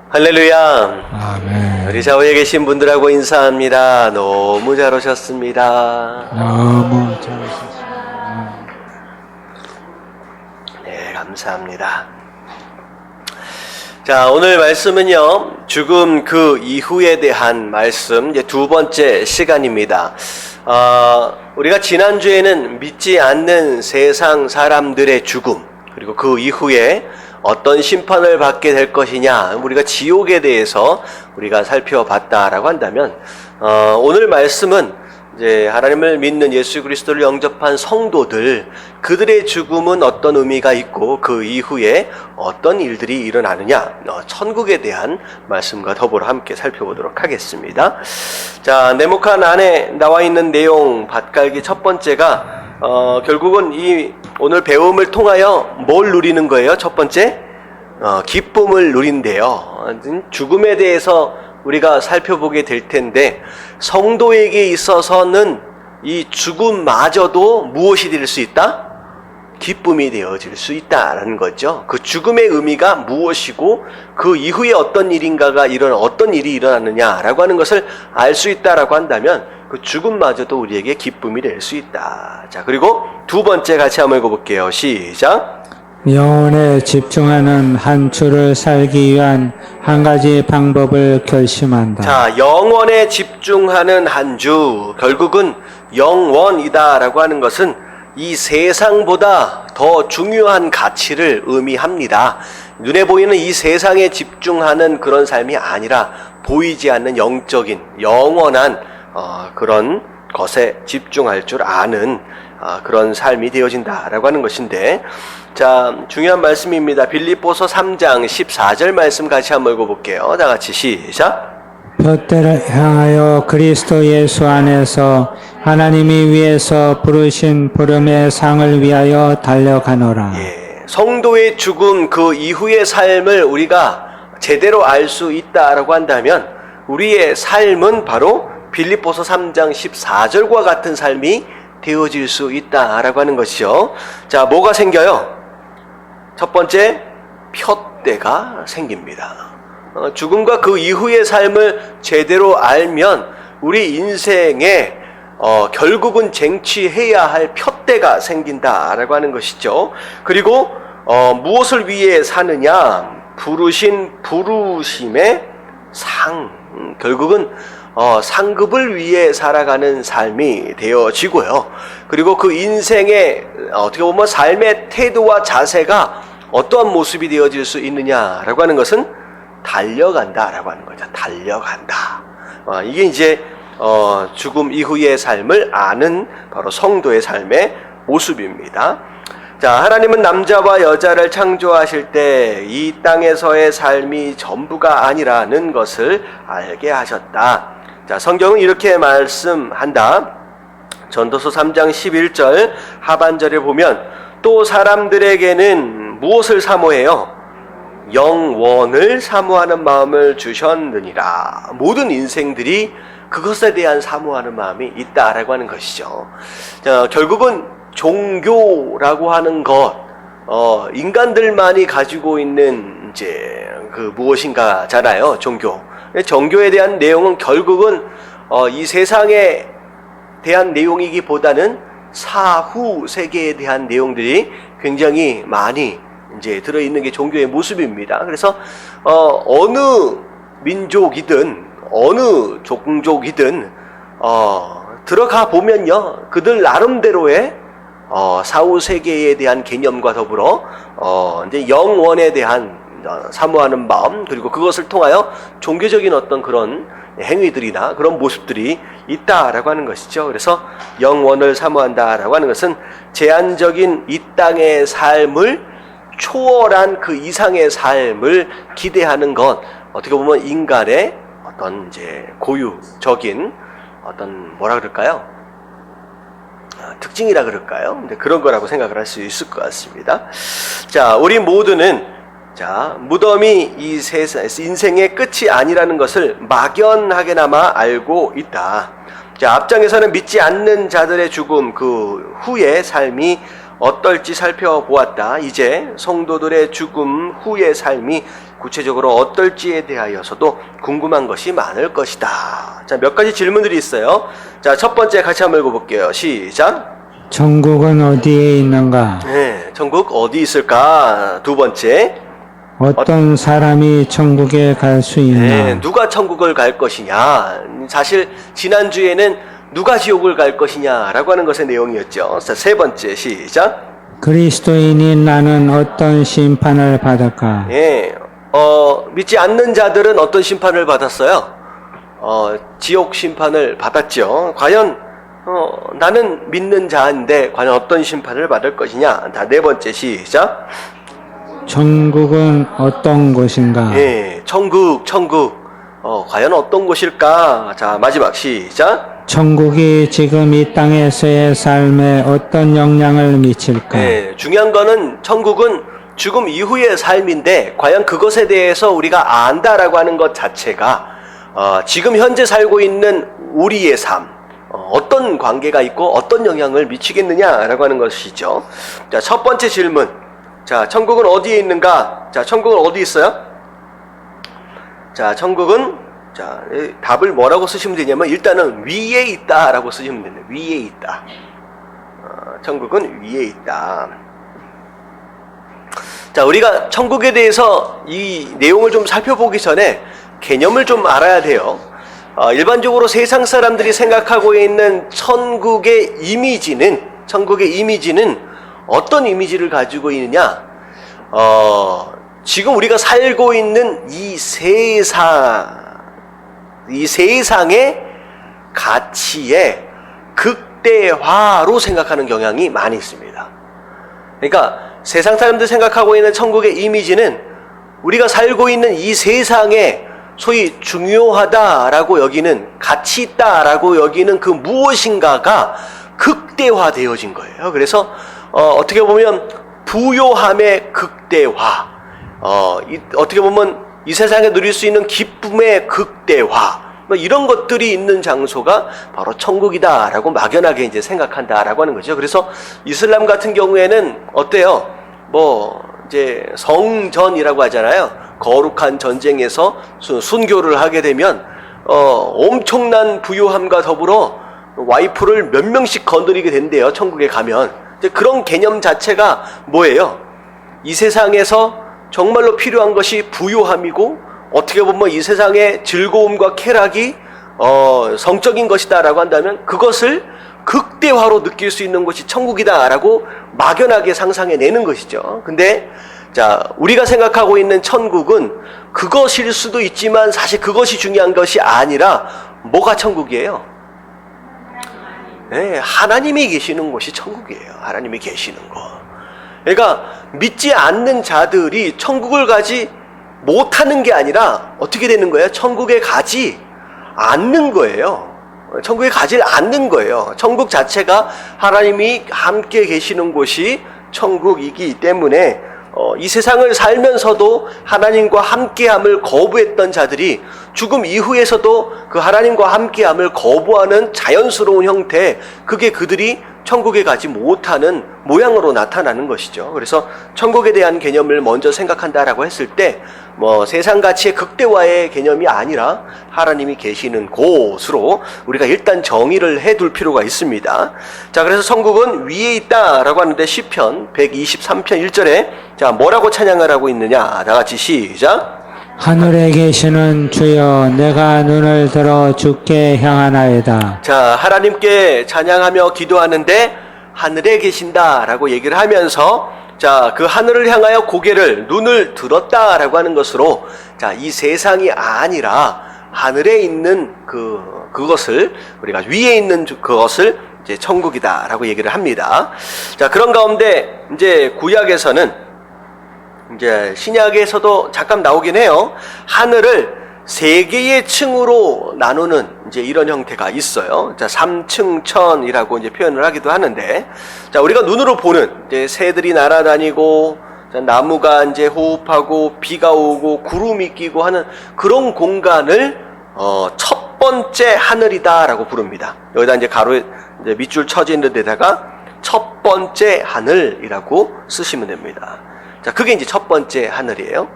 할렐루야. 아멘. 우리 좌우에 계신 분들하고 인사합니다. 너무 잘 오셨습니다. 너무 잘하셨습니다. 네, 감사합니다. 자, 오늘 말씀은요, 죽음 그 이후에 대한 말씀, 이제 두 번째 시간입니다. 우리가 지난주에는 믿지 않는 세상 사람들의 죽음, 그리고 그 이후에 어떤 심판을 받게 될 것이냐, 우리가 지옥에 대해서 우리가 살펴봤다라고 한다면, 오늘 말씀은 이제 하나님을 믿는 예수 그리스도를 영접한 성도들, 그들의 죽음은 어떤 의미가 있고 그 이후에 어떤 일들이 일어나느냐, 천국에 대한 말씀과 더불어 함께 살펴보도록 하겠습니다. 자, 네모칸 안에 나와 있는 내용 밭갈기 첫 번째가 결국은 이 오늘 배움을 통하여 뭘 누리는 거예요? 첫 번째, 기쁨을 누린대요. 죽음에 대해서 우리가 살펴보게 될 텐데, 성도에게 있어서는 이 죽음마저도 무엇이 될 수 있다? 기쁨이 되어질 수 있다라는 거죠. 그 죽음의 의미가 무엇이고 그 이후에 어떤 일이 일어나느냐라고 하는 것을 알 수 있다라고 한다면 그 죽음마저도 우리에게 기쁨이 될 수 있다. 자, 그리고 두 번째 같이 한번 읽어볼게요. 시작. 영혼에 집중하는 한 주를 살기 위한 한 가지 방법을 결심한다. 자, 영원에 집중하는 한 주, 결국은 영원이다라고 하는 것은 이 세상보다 더 중요한 가치를 의미합니다. 눈에 보이는 이 세상에 집중하는 그런 삶이 아니라 보이지 않는 영적인 영원한 그런 것에 집중할 줄 아는 그런 삶이 되어진다라고 하는 것인데, 자, 중요한 말씀입니다. 빌립보서 3장 14절 말씀 같이 한번 읽어볼게요. 다 같이 시작. 돛대를 향하여 그리스도 예수 안에서 하나님이 위에서 부르신 부름의 상을 위하여 달려가노라. 예, 성도의 죽음 그 이후의 삶을 우리가 제대로 알 수 있다라고 한다면 우리의 삶은 바로 빌립보서 3장 14절과 같은 삶이 되어질 수 있다라고 하는 것이죠. 자, 뭐가 생겨요? 첫 번째, 푯대가 생깁니다. 죽음과 그 이후의 삶을 제대로 알면 우리 인생에 결국은 쟁취해야 할 푯대가 생긴다라고 하는 것이죠. 그리고 무엇을 위해 사느냐? 부르신 부르심의 상, 결국은 상급을 위해 살아가는 삶이 되어지고요. 그리고 그 인생의 어떻게 보면 삶의 태도와 자세가 어떠한 모습이 되어질 수 있느냐라고 하는 것은 달려간다라고 하는 거죠. 달려간다. 이게 이제 죽음 이후의 삶을 아는 바로 성도의 삶의 모습입니다. 자, 하나님은 남자와 여자를 창조하실 때 이 땅에서의 삶이 전부가 아니라는 것을 알게 하셨다. 자, 성경은 이렇게 말씀한다. 전도서 3장 11절 하반절에 보면 또 사람들에게는 무엇을 사모해요? 영원을 사모하는 마음을 주셨느니라. 모든 인생들이 그것에 대한 사모하는 마음이 있다라고 하는 것이죠. 자, 결국은 종교라고 하는 것, 인간들만이 가지고 있는 이제 그 무엇인가잖아요. 종교에 대한 내용은 결국은 이 세상에 대한 내용이기보다는 사후 세계에 대한 내용들이 굉장히 많이 이제 들어있는 게 종교의 모습입니다. 그래서 어느 민족이든 어느 종족이든 들어가 보면요, 그들 나름대로의 사후 세계에 대한 개념과 더불어 이제 영원에 대한 사모하는 마음, 그리고 그것을 통하여 종교적인 어떤 그런 행위들이나 그런 모습들이 있다라고 하는 것이죠. 그래서 영원을 사모한다라고 하는 것은 제한적인 이 땅의 삶을 초월한 그 이상의 삶을 기대하는 것, 어떻게 보면 인간의 어떤 이제 고유적인 어떤 뭐라 그럴까요? 특징이라 그럴까요? 근데 그런 거라고 생각을 할 수 있을 것 같습니다. 자, 우리 모두는 자, 무덤이 이 인생의 끝이 아니라는 것을 막연하게나마 알고 있다. 자, 앞장에서는 믿지 않는 자들의 죽음 그 후의 삶이 어떨지 살펴보았다. 이제 성도들의 죽음 후의 삶이 구체적으로 어떨지에 대하여서도 궁금한 것이 많을 것이다. 자, 몇 가지 질문들이 있어요. 자, 첫 번째 같이 한번 읽어볼게요. 시작. 천국은 어디에 있는가? 네, 천국 어디 있을까? 두 번째. 어떤 사람이 천국에 갈 수 있나? 네, 누가 천국을 갈 것이냐. 사실 지난주에는 누가 지옥을 갈 것이냐라고 하는 것의 내용이었죠. 자, 세 번째 시작. 그리스도인인 나는 어떤 심판을 받을까? 예, 믿지 않는 자들은 어떤 심판을 받았어요? 지옥 심판을 받았죠. 과연 나는 믿는 자인데 과연 어떤 심판을 받을 것이냐. 자, 네 번째 시작. 천국은 어떤 곳인가? 예, 천국. 과연 어떤 곳일까? 자, 마지막 시작. 천국이 지금 이 땅에서의 삶에 어떤 영향을 미칠까? 예, 중요한 거는 천국은 죽음 이후의 삶인데 과연 그것에 대해서 우리가 안다라고 하는 것 자체가 지금 현재 살고 있는 우리의 삶 어떤 관계가 있고 어떤 영향을 미치겠느냐라고 하는 것이죠. 자, 첫 번째 질문. 자, 천국은 어디에 있는가? 자, 천국은 어디 있어요? 자, 천국은 자, 답을 뭐라고 쓰시면 되냐면 일단은 위에 있다라고 쓰시면 됩니다. 위에 있다. 천국은 위에 있다. 자, 우리가 천국에 대해서 이 내용을 좀 살펴보기 전에 개념을 좀 알아야 돼요. 일반적으로 세상 사람들이 생각하고 있는 천국의 이미지는 어떤 이미지를 가지고 있느냐? 지금 우리가 살고 있는 이 세상의 가치의 극대화로 생각하는 경향이 많이 있습니다. 그러니까 세상 사람들 생각하고 있는 천국의 이미지는 우리가 살고 있는 이 세상에 소위 중요하다라고 여기는 가치 있다라고 여기는 그 무엇인가가 극대화되어진 거예요. 그래서 어떻게 보면 부요함의 극대화, 어떻게 보면 이 세상에 누릴 수 있는 기쁨의 극대화, 뭐 이런 것들이 있는 장소가 바로 천국이다라고 막연하게 이제 생각한다라고 하는 거죠. 그래서 이슬람 같은 경우에는 어때요? 뭐 이제 성전이라고 하잖아요. 거룩한 전쟁에서 순교를 하게 되면 엄청난 부요함과 더불어 와이프를 몇 명씩 거느리게 된대요. 천국에 가면. 이제 그런 개념 자체가 뭐예요? 이 세상에서 정말로 필요한 것이 부요함이고 어떻게 보면 이 세상의 즐거움과 쾌락이 성적인 것이다라고 한다면 그것을 극대화로 느낄 수 있는 곳이 천국이다라고 막연하게 상상해내는 것이죠. 근데 자, 우리가 생각하고 있는 천국은 그것일 수도 있지만 사실 그것이 중요한 것이 아니라 뭐가 천국이에요? 네, 하나님이 계시는 곳이 천국이에요. 하나님이 계시는 곳. 그러니까 믿지 않는 자들이 천국을 가지 못하는 게 아니라 어떻게 되는 거예요? 천국에 가지 않는 거예요. 천국에 가지 않는 거예요. 천국 자체가 하나님이 함께 계시는 곳이 천국이기 때문에 이 세상을 살면서도 하나님과 함께함을 거부했던 자들이 죽음 이후에서도 그 하나님과 함께함을 거부하는 자연스러운 형태, 그게 그들이 천국에 가지 못하는 모양으로 나타나는 것이죠. 그래서 천국에 대한 개념을 먼저 생각한다라고 했을 때 세상 가치의 극대화의 개념이 아니라 하나님이 계시는 곳으로 우리가 일단 정의를 해둘 필요가 있습니다. 자, 그래서 천국은 위에 있다라고 하는데 시편 123편 1절에 자, 뭐라고 찬양을 하고 있느냐? 다 같이 시작. 하늘에 계시는 주여 내가 눈을 들어 주께 향하나이다. 자, 하나님께 찬양하며 기도하는데 하늘에 계신다라고 얘기를 하면서 자, 그 하늘을 향하여 고개를 눈을 들었다라고 하는 것으로 자, 이 세상이 아니라 하늘에 있는 그것을 우리가 위에 있는 그것을 이제 천국이다라고 얘기를 합니다. 자, 그런 가운데 이제 구약에서는 이제 신약에서도 잠깐 나오긴 해요. 하늘을 세 개의 층으로 나누는 이제 이런 형태가 있어요. 자, 삼층천이라고 이제 표현을 하기도 하는데, 자, 우리가 눈으로 보는 이제 새들이 날아다니고, 자, 나무가 이제 호흡하고, 비가 오고, 구름이 끼고 하는 그런 공간을 첫 번째 하늘이다라고 부릅니다. 여기다 이제 가로에 이제 밑줄 쳐져 있는 데다가 첫 번째 하늘이라고 쓰시면 됩니다. 자, 그게 이제 첫 번째 하늘이에요.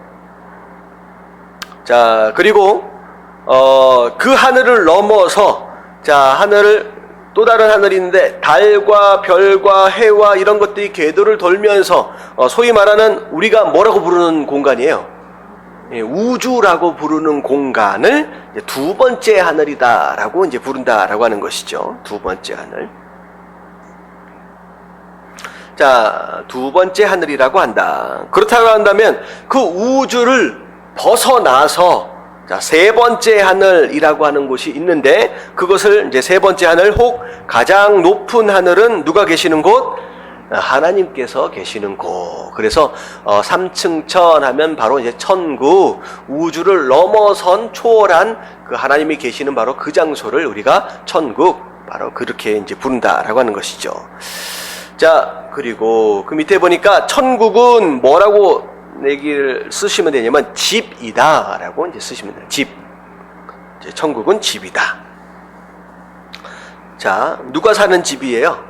자, 그리고 그 하늘을 넘어서, 자, 하늘을 또 다른 하늘이 있는데 달과 별과 해와 이런 것들이 궤도를 돌면서 소위 말하는 우리가 뭐라고 부르는 공간이에요? 예, 우주라고 부르는 공간을 이제 두 번째 하늘이다라고 이제 부른다라고 하는 것이죠. 두 번째 하늘. 자, 두 번째 하늘이라고 한다. 그렇다고 한다면 그 우주를 벗어나서, 자, 세 번째 하늘이라고 하는 곳이 있는데, 그것을 이제 세 번째 하늘 혹 가장 높은 하늘은 누가 계시는 곳? 하나님께서 계시는 곳. 그래서 3층 천 하면 바로 이제 천국, 우주를 넘어선 초월한 그 하나님이 계시는 바로 그 장소를 우리가 천국, 바로 그렇게 이제 부른다라고 하는 것이죠. 자, 그리고 그 밑에 보니까 천국은 뭐라고 얘기를 쓰시면 되냐면 집이다라고 이제 쓰시면 돼요. 집. 이제 천국은 집이다. 자, 누가 사는 집이에요?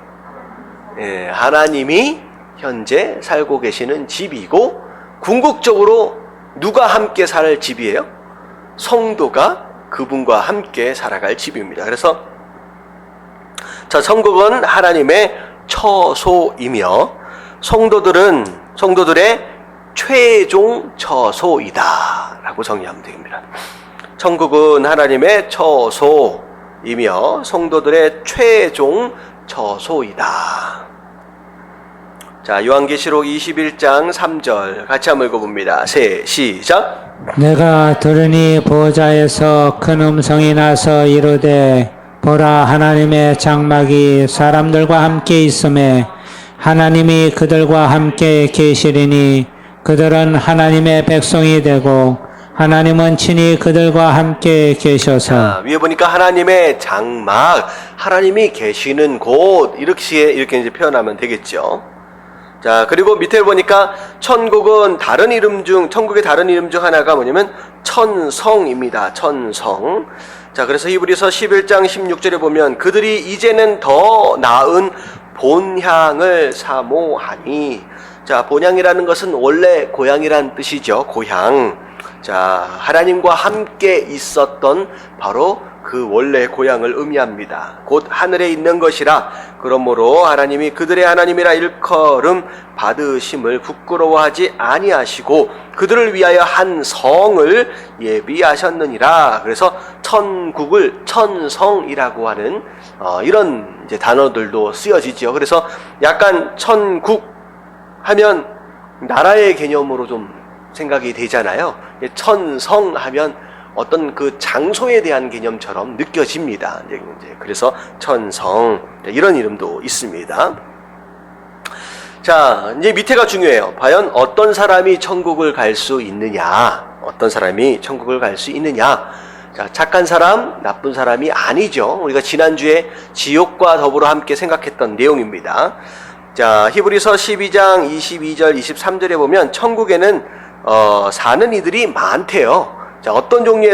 예, 하나님이 현재 살고 계시는 집이고, 궁극적으로 누가 함께 살 집이에요? 성도가 그분과 함께 살아갈 집입니다. 그래서 자, 천국은 하나님의 처소이며 성도들의 최종 처소이다 라고 정리하면 됩니다. 천국은 하나님의 처소이며 성도들의 최종 처소이다. 자, 요한계시록 21장 3절 같이 한번 읽어봅니다. 세, 시작. 내가 들으니 보호자에서 큰 음성이 나서 이르되 보라, 하나님의 장막이 사람들과 함께 있음에 하나님이 그들과 함께 계시리니 그들은 하나님의 백성이 되고 하나님은 친히 그들과 함께 계셔서. 자, 위에 보니까 하나님의 장막, 하나님이 계시는 곳, 이렇게 이제 표현하면 되겠죠. 자, 그리고 밑에 보니까 천국의 다른 이름 중 하나가 뭐냐면 천성입니다. 천성. 자, 그래서 히브리서 11장 16절에 보면 그들이 이제는 더 나은 본향을 사모하니. 자, 본향이라는 것은 원래 고향이란 뜻이죠. 고향. 자, 하나님과 함께 있었던 바로 그 원래 고향을 의미합니다. 곧 하늘에 있는 것이라. 그러므로 하나님이 그들의 하나님이라 일컬음 받으심을 부끄러워하지 아니하시고 그들을 위하여 한 성을 예비하셨느니라. 그래서 천국을 천성이라고 하는 이런 이제 단어들도 쓰여지죠. 그래서 약간 천국 하면 나라의 개념으로 좀 생각이 되잖아요. 천성 하면 어떤 그 장소에 대한 개념처럼 느껴집니다. 이제 그래서 천성, 이런 이름도 있습니다. 자, 이제 밑에가 중요해요. 과연 어떤 사람이 천국을 갈 수 있느냐? 어떤 사람이 천국을 갈 수 있느냐? 자, 착한 사람, 나쁜 사람이 아니죠. 우리가 지난주에 지옥과 더불어 함께 생각했던 내용입니다. 자, 히브리서 12장 22절 23절에 보면 천국에는 사는 이들이 많대요. 자, 어떤 종류의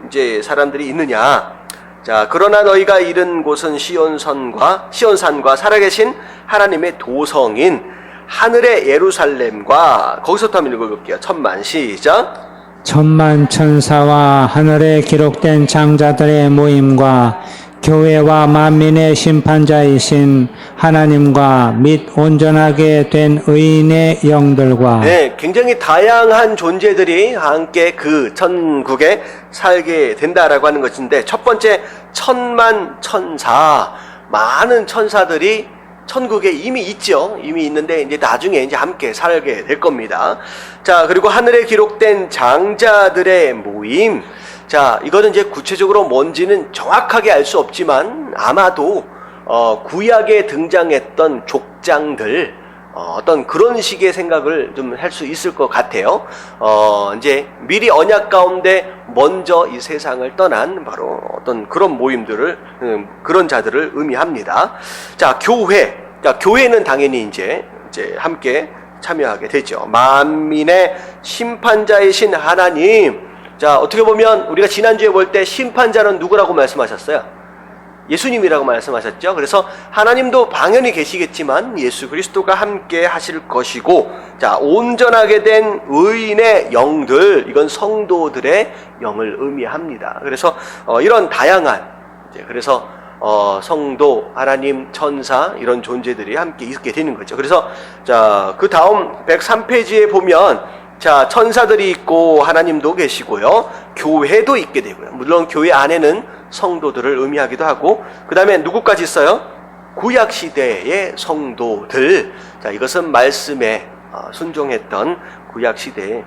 이제 사람들이 있느냐? 자, 그러나 너희가 이른 곳은 시온산과 살아계신 하나님의 도성인 하늘의 예루살렘과, 거기서부터 한번 읽어볼게요. 천만, 시작. 천만 천사와 하늘에 기록된 장자들의 모임과 교회와 만민의 심판자이신 하나님과 및 온전하게 된 의인의 영들과. 네, 굉장히 다양한 존재들이 함께 그 천국에 살게 된다라고 하는 것인데, 첫 번째 천만 천사, 많은 천사들이 천국에 이미 있죠. 이미 있는데 이제 나중에 이제 함께 살게 될 겁니다. 자, 그리고 하늘에 기록된 장자들의 모임. 자, 이거는 이제 구체적으로 뭔지는 정확하게 알 수 없지만 아마도 구약에 등장했던 족장들, 어떤 그런 식의 생각을 좀 할 수 있을 것 같아요. 이제 미리 언약 가운데 먼저 이 세상을 떠난 바로 어떤 그런 모임들을, 그런 자들을 의미합니다. 자, 교회. 자, 교회는 당연히 이제 함께 참여하게 되죠. 만민의 심판자이신 하나님. 자, 어떻게 보면 우리가 지난주에 볼 때 심판자는 누구라고 말씀하셨어요? 예수님이라고 말씀하셨죠. 그래서 하나님도 당연히 계시겠지만 예수 그리스도가 함께 하실 것이고, 자, 온전하게 된 의인의 영들, 이건 성도들의 영을 의미합니다. 그래서 이런 다양한, 그래서 성도, 하나님, 천사 이런 존재들이 함께 있게 되는 거죠. 그래서 자, 그 다음 103페이지에 보면 자, 천사들이 있고 하나님도 계시고요. 교회도 있게 되고요. 물론 교회 안에는 성도들을 의미하기도 하고, 그 다음에 누구까지 있어요? 구약 시대의 성도들. 자, 이것은 말씀에 순종했던 구약 시대의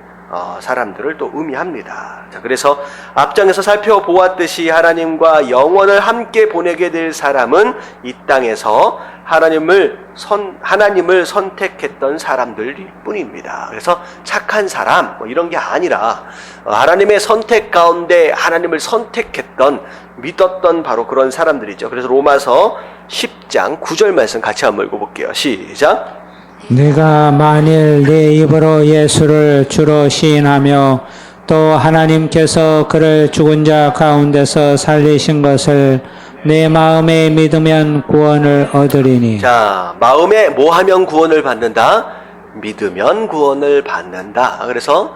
사람들을 또 의미합니다. 자, 그래서 앞장에서 살펴보았듯이 하나님과 영원을 함께 보내게 될 사람은 이 땅에서 하나님을 선택했던 사람들일 뿐입니다. 그래서 착한 사람 이런 게 아니라 하나님의 선택 가운데 하나님을 선택했던, 믿었던 바로 그런 사람들이죠. 그래서 로마서 10장 9절 말씀 같이 한번 읽어볼게요. 시작. 네가 만일 네 입으로 예수를 주로 시인하며 또 하나님께서 그를 죽은 자 가운데서 살리신 것을 내 마음에 믿으면 구원을 얻으리니. 자, 마음에 뭐 하면 구원을 받는다? 믿으면 구원을 받는다. 그래서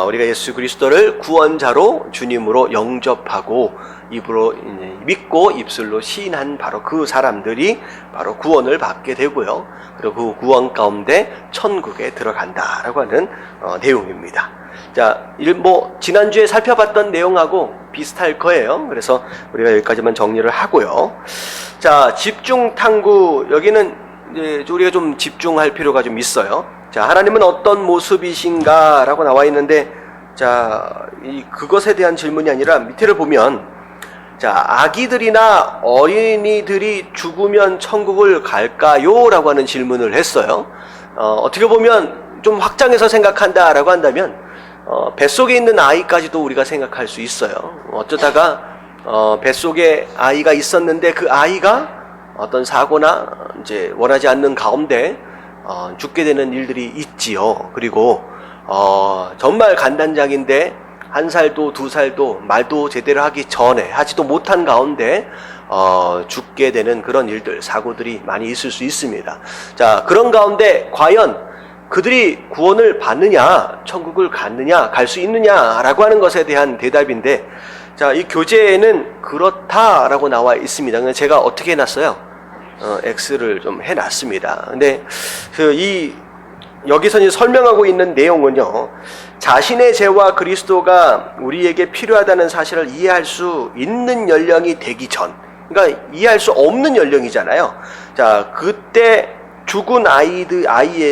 우리가 예수 그리스도를 구원자로 주님으로 영접하고 입으로 믿고 입술로 시인한 바로 그 사람들이 바로 구원을 받게 되고요. 그리고 그 구원 가운데 천국에 들어간다라고 하는 내용입니다. 자, 지난주에 살펴봤던 내용하고 비슷할 거예요. 그래서 우리가 여기까지만 정리를 하고요. 자, 집중 탐구, 여기는 이제 우리가 좀 집중할 필요가 좀 있어요. 자, 하나님은 어떤 모습이신가 라고 나와 있는데, 자, 그것에 대한 질문이 아니라 밑에를 보면, 자, 아기들이나 어린이들이 죽으면 천국을 갈까요? 라고 하는 질문을 했어요. 어떻게 보면 좀 확장해서 생각한다라고 한다면, 뱃속에 있는 아이까지도 우리가 생각할 수 있어요. 어쩌다가, 뱃속에 아이가 있었는데 그 아이가 어떤 사고나 이제 원하지 않는 가운데 죽게 되는 일들이 있지요. 그리고 정말 간단장인데 1살도 2살도 말도 제대로 하기 전에 하지도 못한 가운데 죽게 되는 그런 일들, 사고들이 많이 있을 수 있습니다. 자, 그런 가운데 과연 그들이 구원을 받느냐, 천국을 갔느냐, 갈 수 있느냐라고 하는 것에 대한 대답인데, 자, 이 교재에는 그렇다라고 나와 있습니다. 그래서 제가 어떻게 해놨어요? X를 좀 해놨습니다. 근데 여기서 이제 설명하고 있는 내용은요, 자신의 죄와 그리스도가 우리에게 필요하다는 사실을 이해할 수 있는 연령이 되기 전, 그러니까 이해할 수 없는 연령이잖아요. 자, 그때 죽은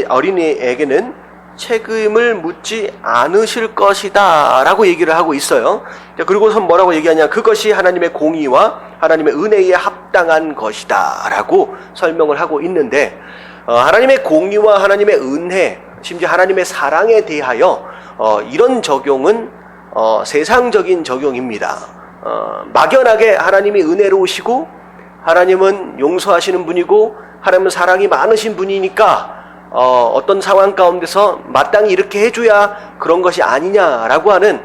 어린이에게는 책임을 묻지 않으실 것이다 라고 얘기를 하고 있어요. 그리고서 뭐라고 얘기하냐, 그것이 하나님의 공의와 하나님의 은혜에 합당한 것이다 라고 설명을 하고 있는데, 하나님의 공의와 하나님의 은혜, 심지어 하나님의 사랑에 대하여 이런 적용은 세상적인 적용입니다. 막연하게 하나님이 은혜로우시고 하나님은 용서하시는 분이고 하나님은 사랑이 많으신 분이니까 어떤 상황 가운데서 마땅히 이렇게 해줘야 그런 것이 아니냐라고 하는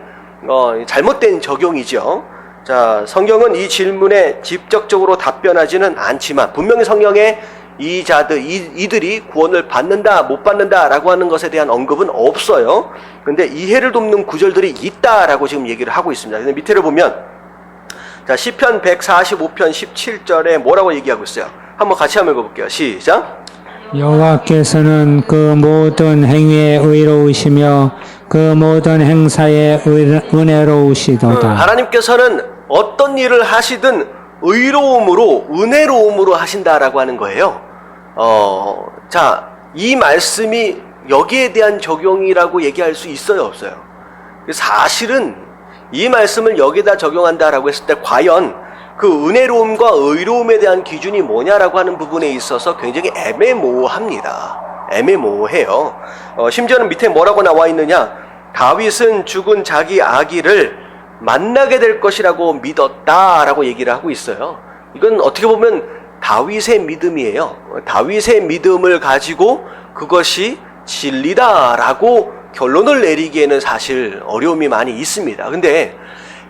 잘못된 적용이죠. 자, 성경은 이 질문에 직접적으로 답변하지는 않지만 분명히 성경에 이들이 구원을 받는다 못 받는다라고 하는 것에 대한 언급은 없어요. 근데 이해를 돕는 구절들이 있다라고 지금 얘기를 하고 있습니다. 근데 밑에를 보면, 자, 시편 145편 17절에 뭐라고 얘기하고 있어요? 한번 같이 한번 읽어볼게요. 시작. 여호와께서는 그 모든 행위에 의로우시며 그 모든 행사에 은혜로우시도다. 하나님께서는 어떤 일을 하시든 의로움으로, 은혜로움으로 하신다라고 하는 거예요. 자, 이 말씀이 여기에 대한 적용이라고 얘기할 수 있어요, 없어요? 사실은 이 말씀을 여기다 적용한다라고 했을 때 과연 그 은혜로움과 의로움에 대한 기준이 뭐냐라고 하는 부분에 있어서 굉장히 애매모호합니다. 애매모호해요. 심지어는 밑에 뭐라고 나와 있느냐, 다윗은 죽은 자기 아기를 만나게 될 것이라고 믿었다라고 얘기를 하고 있어요. 이건 어떻게 보면 다윗의 믿음이에요. 다윗의 믿음을 가지고 그것이 진리다라고 결론을 내리기에는 사실 어려움이 많이 있습니다. 근데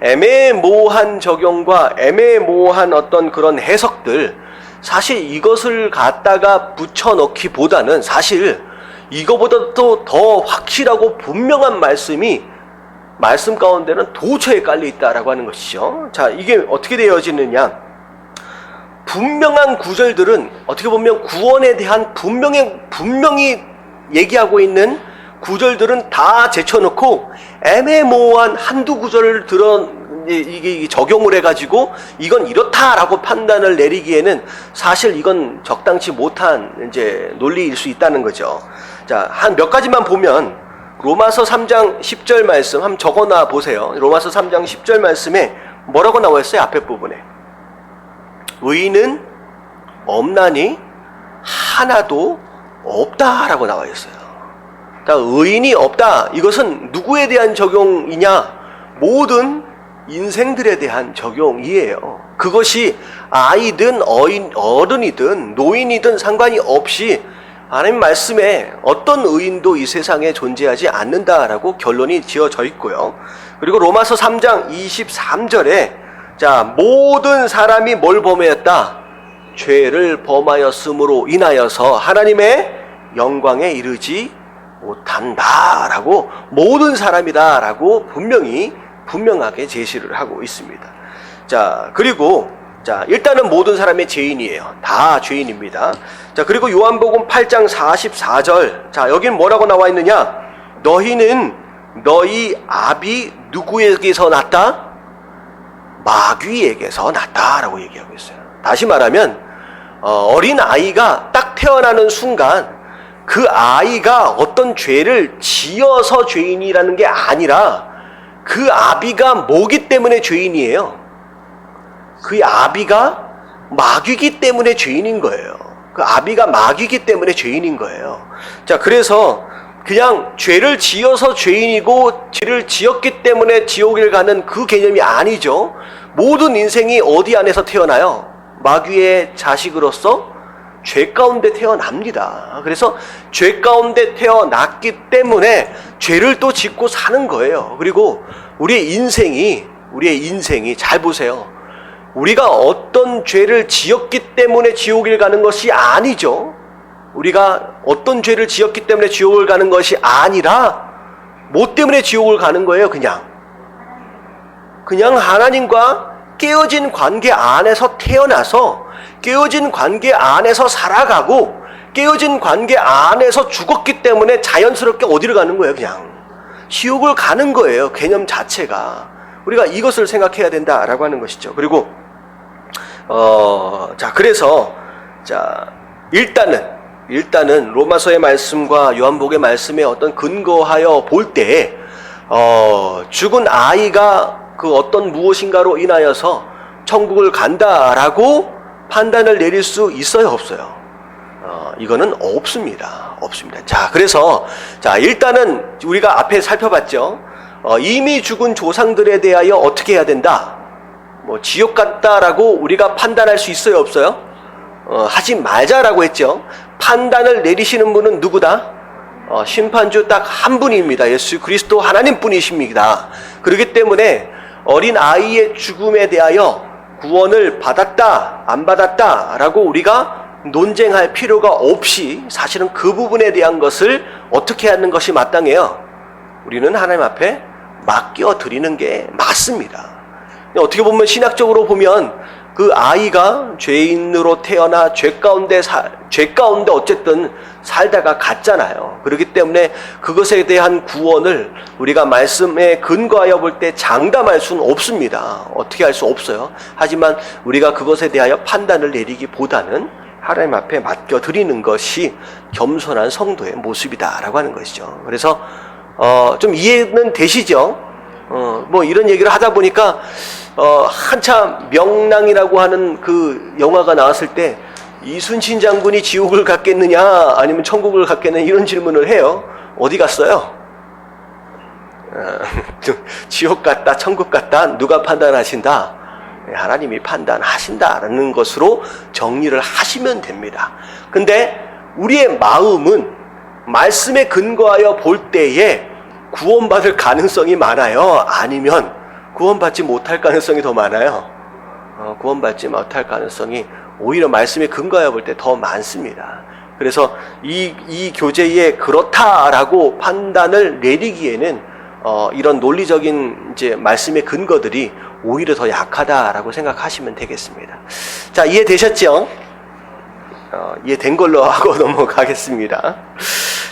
애매모호한 적용과 애매모호한 어떤 그런 해석들, 사실 이것을 갖다가 붙여넣기보다는 사실 이거보다도 더 확실하고 분명한 말씀이 말씀 가운데는 도처에 깔려 있다라고 하는 것이죠. 자, 이게 어떻게 되어지느냐? 분명한 구절들은 어떻게 보면 구원에 대한 분명히 얘기하고 있는 구절들은 다 제쳐놓고 애매모호한 한두 구절을 이게 적용을 해가지고 이건 이렇다라고 판단을 내리기에는 사실 이건 적당치 못한 이제 논리일 수 있다는 거죠. 자, 한 몇 가지만 보면 로마서 3장 10절 말씀 한번 적어놔 보세요. 로마서 3장 10절 말씀에 뭐라고 나와 있어요? 앞에 부분에. 의인은 없나니 하나도 없다라고 나와 있어요. 자, 의인이 없다. 이것은 누구에 대한 적용이냐? 모든 인생들에 대한 적용이에요. 그것이 아이든 어른이든 노인이든 상관이 없이 하나님 말씀에 어떤 의인도 이 세상에 존재하지 않는다라고 결론이 지어져 있고요. 그리고 로마서 3장 23절에 자, 모든 사람이 뭘 범하였다? 죄를 범하였으므로 인하여서 하나님의 영광에 이르지 못한다라고, 모든 사람이다라고 분명하게 제시를 하고 있습니다. 자, 그리고 자, 일단은 모든 사람의 죄인이에요. 다 죄인입니다. 자, 그리고 요한복음 8장 44절. 자, 여기는 뭐라고 나와 있느냐? 너희는 너희 아비 누구에게서 났다? 마귀에게서 났다라고 얘기하고 있어요. 다시 말하면 어린 아이가 딱 태어나는 순간 그 아이가 어떤 죄를 지어서 죄인이라는 게 아니라 그 아비가 뭐기 때문에 죄인이에요. 그 아비가 마귀기 때문에 죄인인 거예요. 그 아비가 마귀기 때문에 죄인인 거예요. 자, 그래서 그냥 죄를 지어서 죄인이고 죄를 지었기 때문에 지옥을 가는 그 개념이 아니죠. 모든 인생이 어디 안에서 태어나요? 마귀의 자식으로서 죄 가운데 태어납니다. 그래서 죄 가운데 태어났기 때문에 죄를 또 짓고 사는 거예요. 그리고 우리의 인생이 잘 보세요. 우리가 어떤 죄를 지었기 때문에 지옥을 가는 것이 아니죠. 우리가 어떤 죄를 지었기 때문에 지옥을 가는 것이 아니라 뭐 때문에 지옥을 가는 거예요? 그냥 하나님과 깨어진 관계 안에서 태어나서 깨어진 관계 안에서 살아가고 깨어진 관계 안에서 죽었기 때문에 자연스럽게 어디를 가는 거예요? 그냥 지옥을 가는 거예요. 개념 자체가. 우리가 이것을 생각해야 된다라고 하는 것이죠. 그리고 자, 그래서 자, 일단은 로마서의 말씀과 요한복음의 말씀에 어떤 근거하여 볼 때 죽은 아이가 그 어떤 무엇인가로 인하여서 천국을 간다라고 판단을 내릴 수 있어요, 없어요? 이거는 없습니다. 자, 그래서 자, 일단은 우리가 앞에 살펴봤죠. 이미 죽은 조상들에 대하여 어떻게 해야 된다? 뭐 지옥 같다라고 우리가 판단할 수 있어요, 없어요? 하지 말자라고 했죠. 판단을 내리시는 분은 누구다? 심판주 딱 한 분입니다. 예수 그리스도 하나님 분이십니다. 그렇기 때문에 어린 아이의 죽음에 대하여 구원을 받았다, 안 받았다라고 우리가 논쟁할 필요가 없이 사실은 그 부분에 대한 것을 어떻게 하는 것이 마땅해요? 우리는 하나님 앞에 맡겨드리는 게 맞습니다. 어떻게 보면 신학적으로 보면 그 아이가 죄인으로 태어나 죄 가운데 어쨌든 살다가 갔잖아요. 그렇기 때문에 그것에 대한 구원을 우리가 말씀에 근거하여 볼 때 장담할 수는 없습니다. 어떻게 할 수 없어요. 하지만 우리가 그것에 대하여 판단을 내리기보다는 하나님 앞에 맡겨드리는 것이 겸손한 성도의 모습이다라고 하는 것이죠. 그래서 좀 이해는 되시죠? 뭐 이런 얘기를 하다 보니까 한참 명랑이라고 하는 그 영화가 나왔을 때 이순신 장군이 지옥을 갔겠느냐 아니면 천국을 갔겠느냐 이런 질문을 해요. 어디 갔어요? 지옥 갔다 천국 갔다 누가 판단하신다? 하나님이 판단하신다라는 것으로 정리를 하시면 됩니다. 근데 우리의 마음은 말씀에 근거하여 볼 때에 구원받을 가능성이 많아요? 아니면 구원받지 못할 가능성이 더 많아요. 구원받지 못할 가능성이 오히려 말씀에 근거해 볼 때 더 많습니다. 그래서 이 교재에 그렇다라고 판단을 내리기에는 이런 논리적인 이제 말씀의 근거들이 오히려 더 약하다라고 생각하시면 되겠습니다. 자, 이해되셨죠? 이해된 걸로 하고 넘어가겠습니다.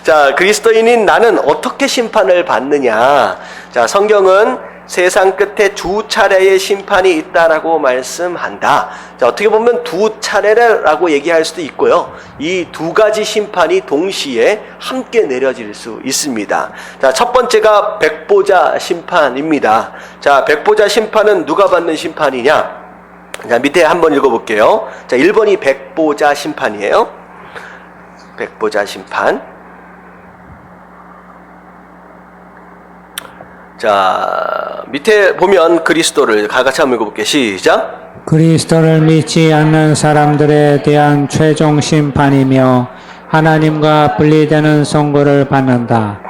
자, 그리스도인인 나는 어떻게 심판을 받느냐? 자, 성경은 세상 끝에 두 차례의 심판이 있다라고 말씀한다. 자, 어떻게 보면 두 차례라고 얘기할 수도 있고요. 이 두 가지 심판이 동시에 함께 내려질 수 있습니다. 자, 첫 번째가 백보자 심판입니다. 자, 백보자 심판은 누가 받는 심판이냐? 자, 밑에 한번 읽어볼게요. 자, 1번이 백보자 심판이에요. 백보자 심판. 자, 밑에 보면 그리스도를 같이 한번 읽어볼게요. 시작. 그리스도를 믿지 않는 사람들에 대한 최종 심판이며 하나님과 분리되는 선고를 받는다.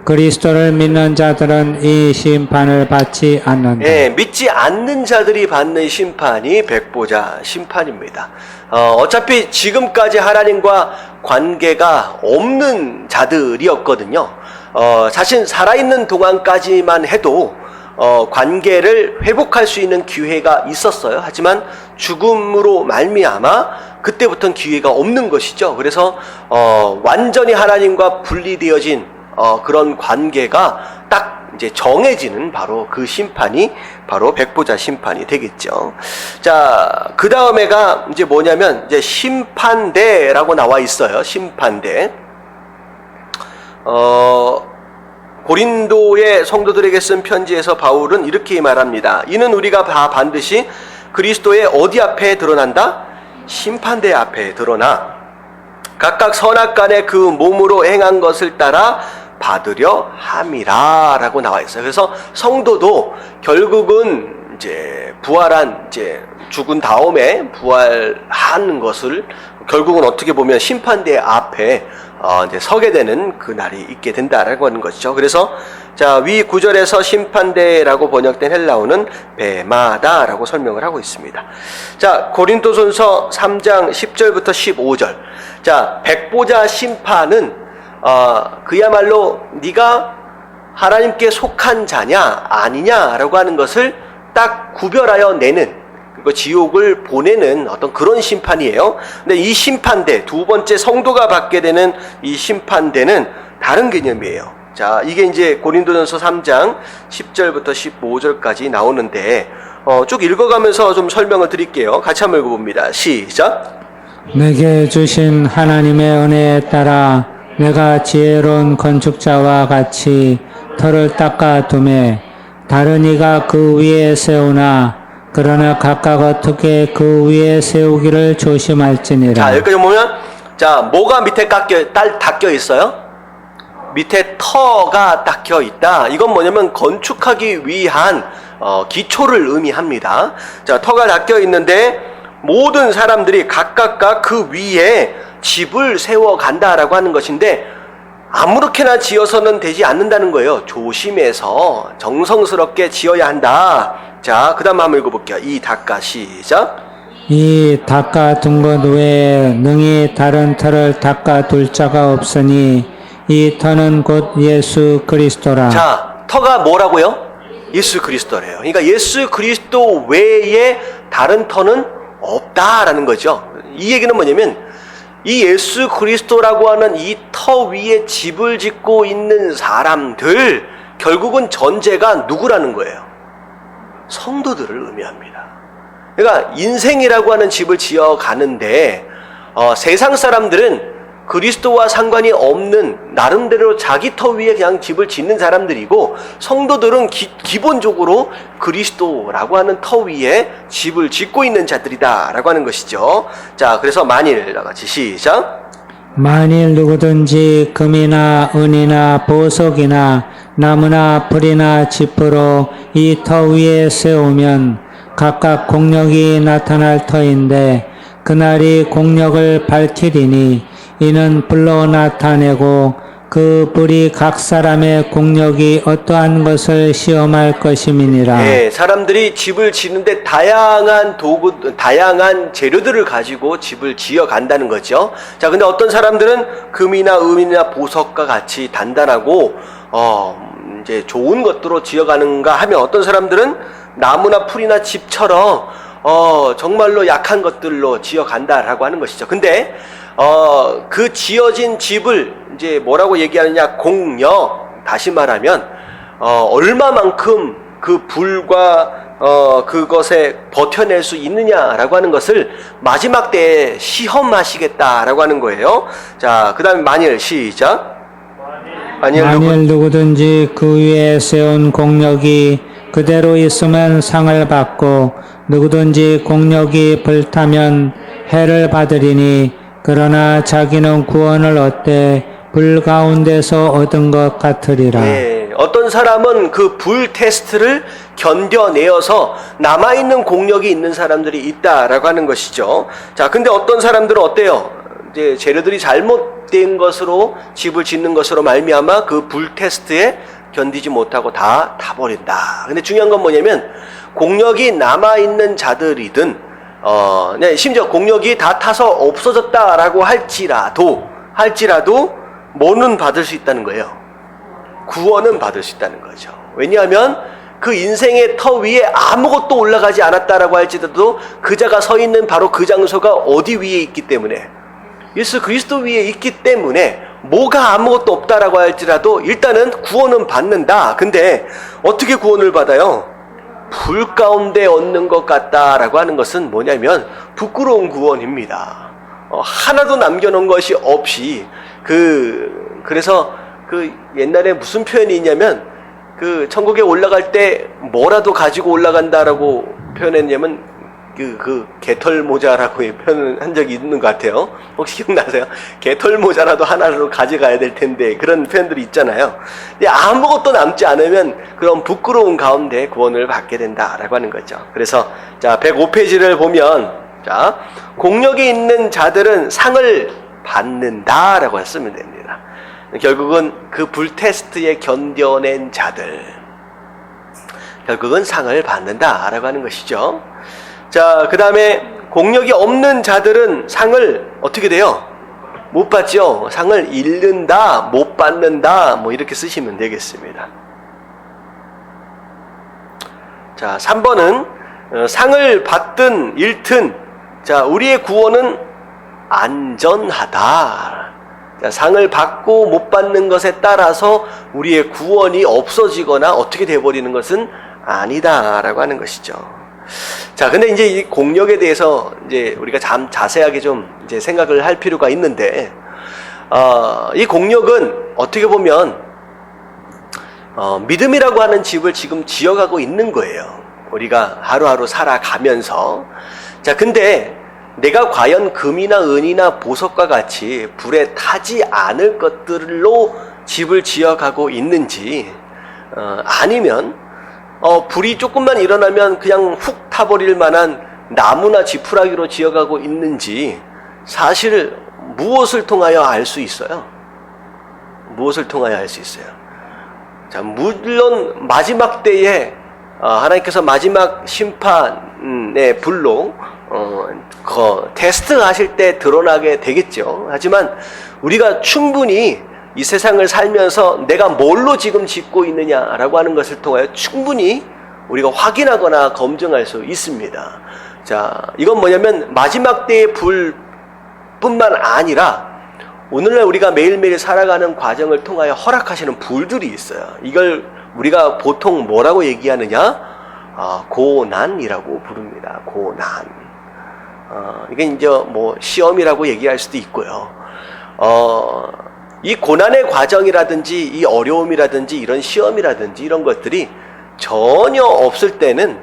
그리스도를 믿는 자들은 이 심판을 받지 않는다. 예, 믿지 않는 자들이 받는 심판이 백보자 심판입니다. 어차피 지금까지 하나님과 관계가 없는 자들이었거든요. 자신 살아있는 동안까지만 해도 관계를 회복할 수 있는 기회가 있었어요. 하지만 죽음으로 말미암아 그때부터는 기회가 없는 것이죠. 그래서 완전히 하나님과 분리되어진 그런 관계가 딱 이제 정해지는 바로 그 심판이 바로 백보자 심판이 되겠죠. 자, 그 다음에가 이제 뭐냐면 이제 심판대라고 나와 있어요. 심판대. 고린도의 성도들에게 쓴 편지에서 바울은 이렇게 말합니다. 이는 우리가 다 반드시 그리스도의 어디 앞에 드러난다? 심판대 앞에 드러나 각각 선악간에 그 몸으로 행한 것을 따라 받으려 함이라 라고 나와 있어요. 그래서 성도도 결국은 이제 부활한, 이제 죽은 다음에 부활하는 것을 결국은 어떻게 보면 심판대 앞에 이제 서게 되는 그 날이 있게 된다라고 하는 것이죠. 그래서 자, 위 구절에서 심판대라고 번역된 헬라어는 베마다라고 설명을 하고 있습니다. 자, 고린도전서 3장 10절부터 15절. 자, 백보자 심판은 그야말로 네가 하나님께 속한 자냐 아니냐라고 하는 것을 딱 구별하여 내는, 지옥을 보내는 어떤 그런 심판이에요. 근데 이 심판대, 두 번째 성도가 받게 되는 이 심판대는 다른 개념이에요. 자, 이게 이제 고린도전서 3장 10절부터 15절까지 나오는데 쭉 읽어가면서 좀 설명을 드릴게요. 같이 한번 읽어봅니다. 시작. 내게 주신 하나님의 은혜에 따라 내가 지혜로운 건축자와 같이 터를 닦아 두매 다른 이가 그 위에 세우나 그러나 각각 어떻게 그 위에 세우기를 조심할지니라. 자, 여기까지 보면 자, 뭐가 밑에 닦여 있어요? 밑에 터가 닦여 있다. 이건 뭐냐면 건축하기 위한 기초를 의미합니다. 자, 터가 닦여 있는데 모든 사람들이 각각각 그 위에 집을 세워 간다라고 하는 것인데 아무렇게나 지어서는 되지 않는다는 거예요. 조심해서 정성스럽게 지어야 한다. 자, 그 다음 한번 읽어볼게요. 이 닦아 시작. 이 닦아 둔 것 외에 능히 다른 터를 닦아 둘 자가 없으니 이 터는 곧 예수 그리스도라. 자, 터가 뭐라고요? 예수 그리스도래요. 그러니까 예수 그리스도 외에 다른 터는 없다라는 거죠. 이 얘기는 뭐냐면 이 예수 그리스도라고 하는 이 터 위에 집을 짓고 있는 사람들, 결국은 전제가 누구라는 거예요? 성도들을 의미합니다. 그러니까 인생이라고 하는 집을 지어 가는데 세상 사람들은 그리스도와 상관이 없는 나름대로 자기 터 위에 그냥 집을 짓는 사람들이고, 성도들은 기본적으로 그리스도라고 하는 터 위에 집을 짓고 있는 자들이다라고 하는 것이죠. 자, 그래서 만일 같이 시작. 만일 누구든지 금이나 은이나 보석이나 나무나 풀이나 지프로 이 터 위에 세우면 각각 공력이 나타날 터인데 그날이 공력을 밝히리니 이는 불로 나타내고 그 불이 각 사람의 공력이 어떠한 것을 시험할 것임이니라. 네, 사람들이 집을 지는데 다양한 도구, 다양한 재료들을 가지고 집을 지어 간다는 거죠. 자, 근데 어떤 사람들은 금이나 은이나 보석과 같이 단단하고 이제 좋은 것들로 지어가는가 하면, 어떤 사람들은 나무나 풀이나 집처럼 정말로 약한 것들로 지어간다라고 하는 것이죠. 근데 그 지어진 집을 이제 뭐라고 얘기하느냐, 공력, 다시 말하면 얼마만큼 그 불과 그것에 버텨낼 수 있느냐라고 하는 것을 마지막 때에 시험하시겠다라고 하는 거예요. 자, 그 다음에 만일, 시작. 만일 누구든지 그 위에 세운 공력이 그대로 있으면 상을 받고, 누구든지 공력이 불타면 해를 받으리니, 그러나 자기는 구원을 얻되 불 가운데서 얻은 것 같으리라. 네, 어떤 사람은 그 불 테스트를 견뎌내어서 남아있는 공력이 있는 사람들이 있다라고 하는 것이죠. 자, 근데 어떤 사람들은 어때요? 이제 재료들이 잘못된 것으로 집을 짓는 것으로 말미암아 그 불 테스트에 견디지 못하고 다 타버린다. 근데 중요한 건 뭐냐면, 공력이 남아있는 자들이든 심지어 공력이 다 타서 없어졌다라고 할지라도 뭐는 받을 수 있다는 거예요. 구원은 받을 수 있다는 거죠. 왜냐하면 그 인생의 터 위에 아무것도 올라가지 않았다라고 할지라도 그자가 서 있는 바로 그 장소가 어디 위에 있기 때문에, 예수 그리스도 위에 있기 때문에, 뭐가 아무것도 없다라고 할지라도 일단은 구원은 받는다. 근데 어떻게 구원을 받아요? 불 가운데 얻는 것 같다라고 하는 것은 뭐냐면 부끄러운 구원입니다. 하나도 남겨놓은 것이 없이, 그래서 그 옛날에 무슨 표현이 있냐면, 그 천국에 올라갈 때 뭐라도 가지고 올라간다라고 표현했냐면, 그 개털 모자라고 표현을 한 적이 있는 것 같아요. 혹시 기억나세요? 개털 모자라도 하나로 가져가야 될 텐데, 그런 표현들이 있잖아요. 근데 아무것도 남지 않으면 그런 부끄러운 가운데 구원을 받게 된다라고 하는 거죠. 그래서 자, 105페이지를 보면, 자, 공력이 있는 자들은 상을 받는다라고 쓰면 됩니다. 결국은 그 불 테스트에 견뎌낸 자들, 결국은 상을 받는다라고 하는 것이죠. 자, 그 다음에 공력이 없는 자들은 상을 어떻게 돼요? 못 받죠. 상을 잃는다, 못 받는다, 뭐 이렇게 쓰시면 되겠습니다. 자, 3번은 상을 받든 잃든, 자, 우리의 구원은 안전하다. 자, 상을 받고 못 받는 것에 따라서 우리의 구원이 없어지거나 어떻게 돼버리는 것은 아니다라고 하는 것이죠. 자, 근데 이제 이 공력에 대해서 이제 우리가 자세하게 좀 이제 생각을 할 필요가 있는데, 이 공력은 어떻게 보면 믿음이라고 하는 집을 지금 지어가고 있는 거예요. 우리가 하루하루 살아가면서. 자, 근데 내가 과연 금이나 은이나 보석과 같이 불에 타지 않을 것들로 집을 지어가고 있는지, 아니면 불이 조금만 일어나면 그냥 훅 타버릴 만한 나무나 지푸라기로 지어가고 있는지, 사실 무엇을 통하여 알 수 있어요? 무엇을 통하여 알 수 있어요? 자, 물론 마지막 때에 하나님께서 마지막 심판의 불로 테스트 하실 때 드러나게 되겠죠. 하지만 우리가 충분히 이 세상을 살면서 내가 뭘로 지금 짓고 있느냐라고 하는 것을 통하여 충분히 우리가 확인하거나 검증할 수 있습니다. 자, 이건 뭐냐면 마지막 때의 불뿐만 아니라 오늘날 우리가 매일매일 살아가는 과정을 통하여 허락하시는 불들이 있어요. 이걸 우리가 보통 뭐라고 얘기하느냐? 고난이라고 부릅니다. 고난. 이게 이제 뭐 시험이라고 얘기할 수도 있고요. 이 고난의 과정이라든지 이 어려움이라든지 이런 시험이라든지 이런 것들이 전혀 없을 때는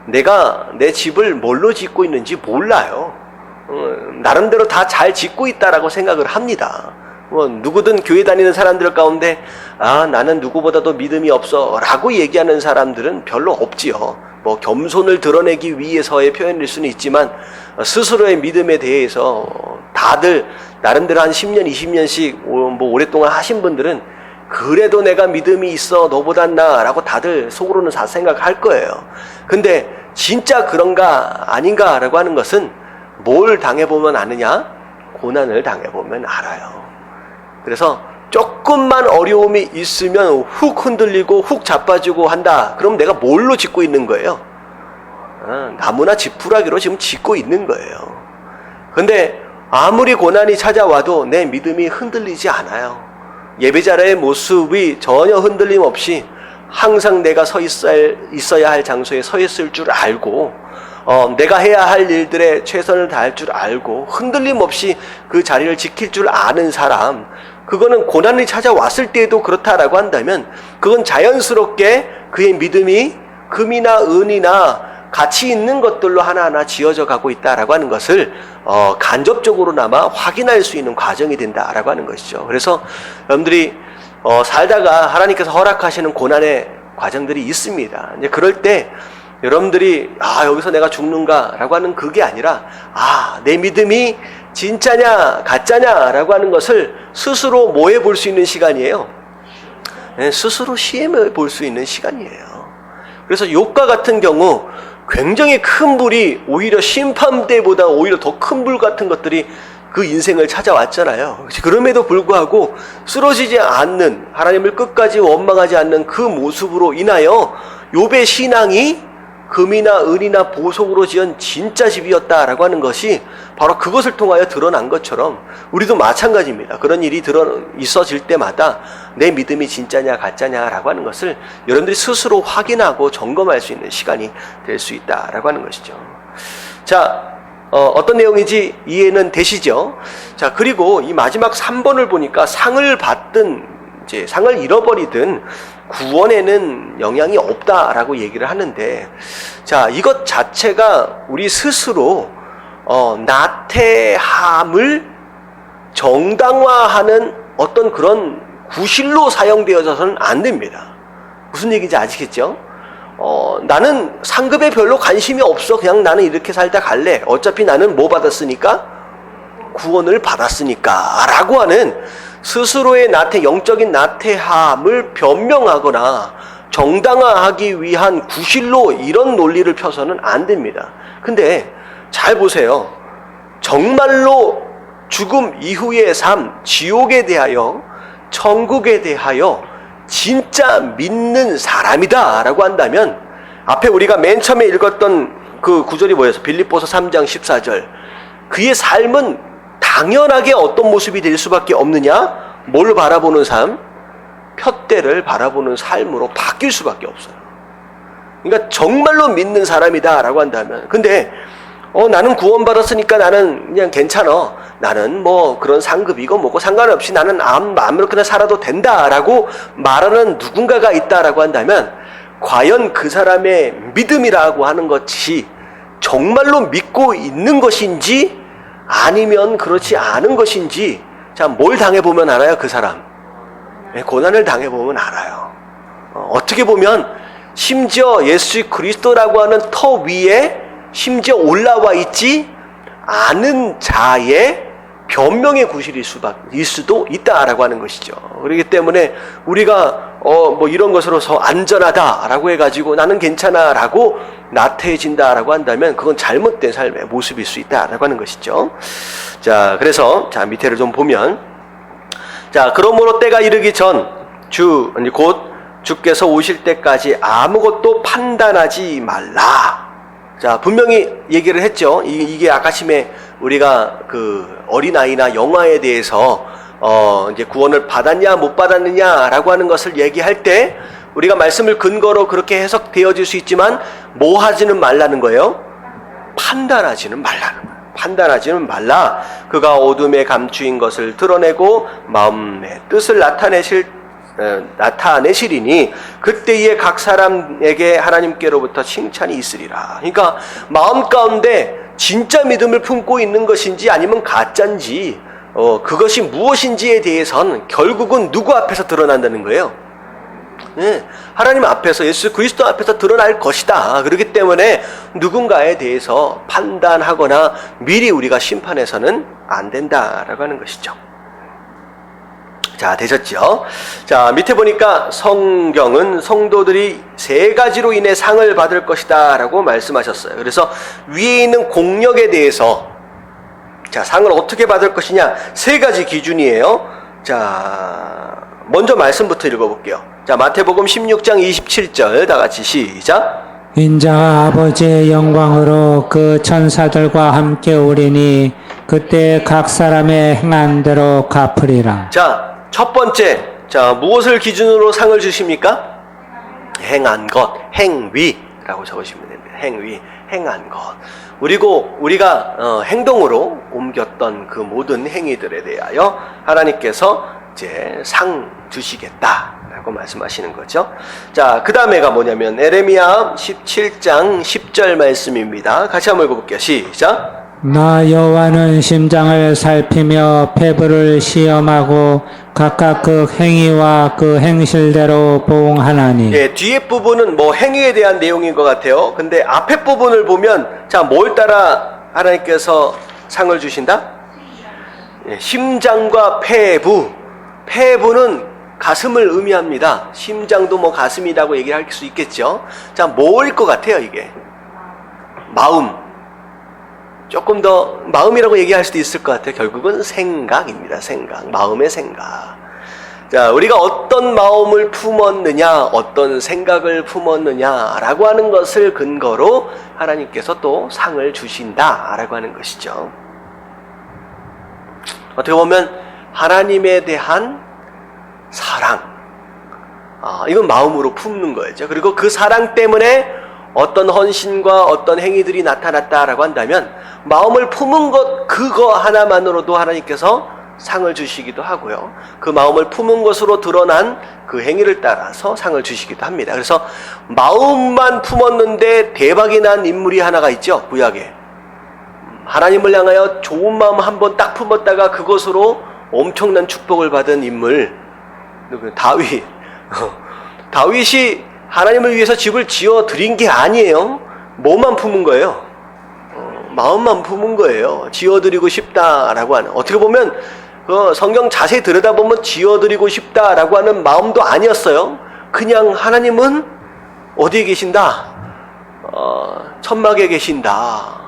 내가 내 집을 뭘로 짓고 있는지 몰라요. 나름대로 다 잘 짓고 있다라고 생각을 합니다. 누구든 교회 다니는 사람들 가운데 나는 누구보다도 믿음이 없어 라고 얘기하는 사람들은 별로 없지요. 뭐 겸손을 드러내기 위해서의 표현일 수는 있지만 스스로의 믿음에 대해서 다들 나름대로 한 10년, 20년씩 뭐 오랫동안 하신 분들은 그래도 내가 믿음이 있어, 너보단 나라고 다들 속으로는 다 생각할 거예요. 근데 진짜 그런가 아닌가라고 하는 것은 뭘 당해보면 아느냐? 고난을 당해보면 알아요. 그래서 조금만 어려움이 있으면 훅 흔들리고 훅 자빠지고 한다. 그럼 내가 뭘로 짓고 있는 거예요? 나무나 지푸라기로 지금 짓고 있는 거예요. 근데 아무리 고난이 찾아와도 내 믿음이 흔들리지 않아요. 예배자의 모습이 전혀 흔들림 없이 항상 내가 있어야 할 장소에 서 있을 줄 알고, 내가 해야 할 일들에 최선을 다할 줄 알고 흔들림 없이 그 자리를 지킬 줄 아는 사람, 그거는 고난이 찾아왔을 때에도 그렇다라고 한다면 그건 자연스럽게 그의 믿음이 금이나 은이나 가치 있는 것들로 하나하나 지어져 가고 있다라고 하는 것을 간접적으로나마 확인할 수 있는 과정이 된다라고 하는 것이죠. 그래서 여러분들이 살다가 하나님께서 허락하시는 고난의 과정들이 있습니다. 이제 그럴 때 여러분들이 여기서 내가 죽는가라고 하는 그게 아니라 내 믿음이 진짜냐 가짜냐라고 하는 것을 스스로 모해 볼 수 있는 시간이에요. 스스로 시험해 볼 수 있는 시간이에요. 그래서 욥과 같은 경우 굉장히 큰 불이 오히려 심판대보다 오히려 더 큰 불 같은 것들이 그 인생을 찾아왔잖아요. 그럼에도 불구하고 쓰러지지 않는, 하나님을 끝까지 원망하지 않는 그 모습으로 인하여 욥의 신앙이 금이나 은이나 보석으로 지은 진짜 집이었다라고 하는 것이 바로 그것을 통하여 드러난 것처럼 우리도 마찬가지입니다. 그런 일이 있어질 때마다 내 믿음이 진짜냐 가짜냐라고 하는 것을 여러분들이 스스로 확인하고 점검할 수 있는 시간이 될 수 있다라고 하는 것이죠. 자, 어떤 내용인지 이해는 되시죠? 자, 그리고 이 마지막 3번을 보니까 상을 받든 이제 상을 잃어버리든 구원에는 영향이 없다라고 얘기를 하는데, 자, 이것 자체가 우리 스스로 나태함을 정당화하는 어떤 그런 구실로 사용되어서는 안 됩니다. 무슨 얘기인지 아시겠죠? 나는 상급에 별로 관심이 없어. 그냥 나는 이렇게 살다 갈래. 어차피 나는 뭐 받았으니까? 구원을 받았으니까 라고 하는 스스로의 영적인 나태함을 변명하거나 정당화하기 위한 구실로 이런 논리를 펴서는 안 됩니다. 근데 잘 보세요. 정말로 죽음 이후의 삶, 지옥에 대하여, 천국에 대하여 진짜 믿는 사람이다 라고 한다면, 앞에 우리가 맨 처음에 읽었던 그 구절이 뭐였어? 빌립보서 3장 14절. 그의 삶은 당연하게 어떤 모습이 될 수밖에 없느냐? 뭘 바라보는 삶? 푯대를 바라보는 삶으로 바뀔 수밖에 없어요. 그러니까 정말로 믿는 사람이다 라고 한다면, 근데 나는 구원받았으니까 나는 그냥 괜찮아. 나는 뭐 그런 상급이고 뭐고 상관없이 나는 아무렇게나 살아도 된다라고 말하는 누군가가 있다라고 한다면, 과연 그 사람의 믿음이라고 하는 것이 정말로 믿고 있는 것인지 아니면 그렇지 않은 것인지, 자, 뭘 당해보면 알아요, 그 사람? 고난을 당해보면 알아요. 어떻게 보면 심지어 예수 그리스도라고 하는 터 위에 심지어 올라와 있지 않은 자의 변명의 구실일 수도 있다라고 하는 것이죠. 그렇기 때문에 우리가 뭐 이런 것으로서 안전하다라고 해가지고 나는 괜찮아라고 나태해진다라고 한다면 그건 잘못된 삶의 모습일 수 있다라고 하는 것이죠. 자, 그래서 자, 밑에를 좀 보면, 자, 그러므로 때가 이르기 전 곧 주께서 오실 때까지 아무것도 판단하지 말라. 자, 분명히 얘기를 했죠. 이게 아까심에 우리가 그 어린아이나 영아에 대해서 이제 구원을 받았냐 못 받았느냐라고 하는 것을 얘기할 때 우리가 말씀을 근거로 그렇게 해석되어질 수 있지만 뭐 하지는 말라는 거예요? 판단하지는 말라는 거예요. 판단하지는 말라. 그가 어둠에 감추인 것을 드러내고 마음의 뜻을 나타내시리니 그때에 각 사람에게 하나님께로부터 칭찬이 있으리라. 그러니까 마음 가운데 진짜 믿음을 품고 있는 것인지 아니면 가짜인지 그것이 무엇인지에 대해서는 결국은 누구 앞에서 드러난다는 거예요? 예, 하나님 앞에서 예수 그리스도 앞에서 드러날 것이다. 그렇기 때문에 누군가에 대해서 판단하거나 미리 우리가 심판해서는 안 된다라고 하는 것이죠. 자, 되셨죠? 자, 밑에 보니까 성경은 성도들이 세 가지로 인해 상을 받을 것이다 라고 말씀하셨어요. 그래서 위에 있는 공력에 대해서 자, 상을 어떻게 받을 것이냐 세 가지 기준이에요. 자, 먼저 말씀부터 읽어볼게요. 자, 마태복음 16장 27절 다 같이 시작. 인자가 아버지의 영광으로 그 천사들과 함께 오리니 그때 각 사람의 행한 대로 갚으리라. 자, 첫 번째, 자, 무엇을 기준으로 상을 주십니까? 행한 것, 행위라고 적으시면 됩니다. 행위, 행한 것. 그리고 우리가 행동으로 옮겼던 그 모든 행위들에 대하여 하나님께서 이제 상 주시겠다라고 말씀하시는 거죠. 자, 그 다음에가 뭐냐면 에레미야 17장 10절 말씀입니다. 같이 한번 읽어볼게요. 시작. 나 여호와는 심장을 살피며 폐부를 시험하고 각각 그 행위와 그 행실대로 보응하나니. 예, 뒤에 부분은 뭐 행위에 대한 내용인 것 같아요. 근데 앞에 부분을 보면 자, 뭘 따라 하나님께서 상을 주신다? 예, 심장과 폐부. 폐부는 가슴을 의미합니다. 심장도 뭐 가슴이라고 얘기할 수 있겠죠. 자, 뭐일 것 같아요, 이게? 마음. 조금 더 마음이라고 얘기할 수도 있을 것 같아요. 결국은 생각입니다. 생각. 마음의 생각. 자, 우리가 어떤 마음을 품었느냐, 어떤 생각을 품었느냐라고 하는 것을 근거로 하나님께서 또 상을 주신다라고 하는 것이죠. 어떻게 보면 하나님에 대한 사랑. 이건 마음으로 품는 거였죠. 그리고 그 사랑 때문에 어떤 헌신과 어떤 행위들이 나타났다라고 한다면 마음을 품은 것 그거 하나만으로도 하나님께서 상을 주시기도 하고요. 그 마음을 품은 것으로 드러난 그 행위를 따라서 상을 주시기도 합니다. 그래서 마음만 품었는데 대박이 난 인물이 하나가 있죠. 구약에. 하나님을 향하여 좋은 마음 한번 딱 품었다가 그것으로 엄청난 축복을 받은 인물. 다윗. 다윗이 하나님을 위해서 집을 지어 드린 게 아니에요. 뭐만 품은 거예요? 마음만 품은 거예요. 지어드리고 싶다라고 하는. 어떻게 보면 그 성경 자세히 들여다보면 지어드리고 싶다라고 하는 마음도 아니었어요. 그냥 하나님은 어디에 계신다? 천막에 계신다.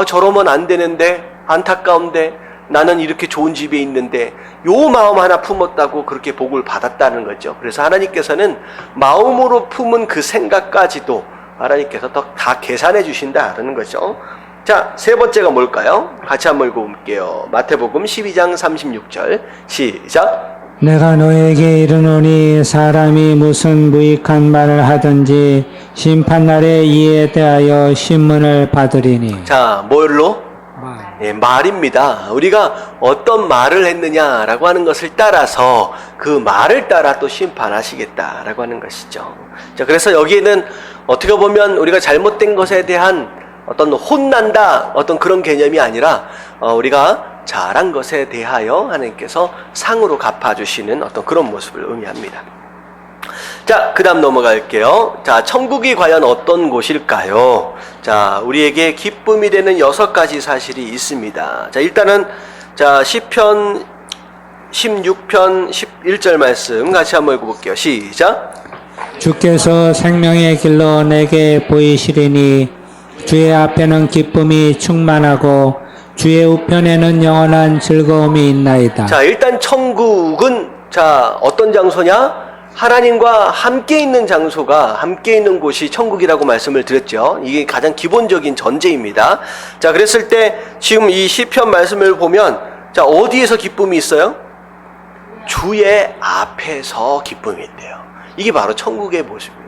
저러면 안 되는데, 안타까운데, 나는 이렇게 좋은 집에 있는데 요 마음 하나 품었다고 그렇게 복을 받았다는 거죠. 그래서 하나님께서는 마음으로 품은 그 생각까지도 하나님께서 다 계산해 주신다는 거죠. 자, 세 번째가 뭘까요? 같이 한번 읽어볼게요. 마태복음 12장 36절 시작. 내가 너에게 이르노니 사람이 무슨 무익한 말을 하든지 심판날에 이에 대하여 신문을 받으리니. 자, 뭘로? 예, 말입니다. 우리가 어떤 말을 했느냐라고 하는 것을 따라서 그 말을 따라 또 심판하시겠다라고 하는 것이죠. 자, 그래서 여기에는 어떻게 보면 우리가 잘못된 것에 대한 어떤 혼난다 어떤 그런 개념이 아니라 우리가 잘한 것에 대하여 하나님께서 상으로 갚아주시는 어떤 그런 모습을 의미합니다. 자, 그 다음 넘어갈게요. 자, 천국이 과연 어떤 곳일까요? 자, 우리에게 기쁨이 되는 6가지 사실이 있습니다. 자, 일단은, 자, 시편 16편 11절 말씀 같이 한번 읽어볼게요. 시작. 주께서 생명의 길로 내게 보이시리니 주의 앞에는 기쁨이 충만하고 주의 우편에는 영원한 즐거움이 있나이다. 자, 일단 천국은 자, 어떤 장소냐? 하나님과 함께 있는 장소가 함께 있는 곳이 천국이라고 말씀을 드렸죠. 이게 가장 기본적인 전제입니다. 자, 그랬을 때 지금 이 시편 말씀을 보면 자, 어디에서 기쁨이 있어요? 주의 앞에서 기쁨이 있대요. 이게 바로 천국의 모습입니다.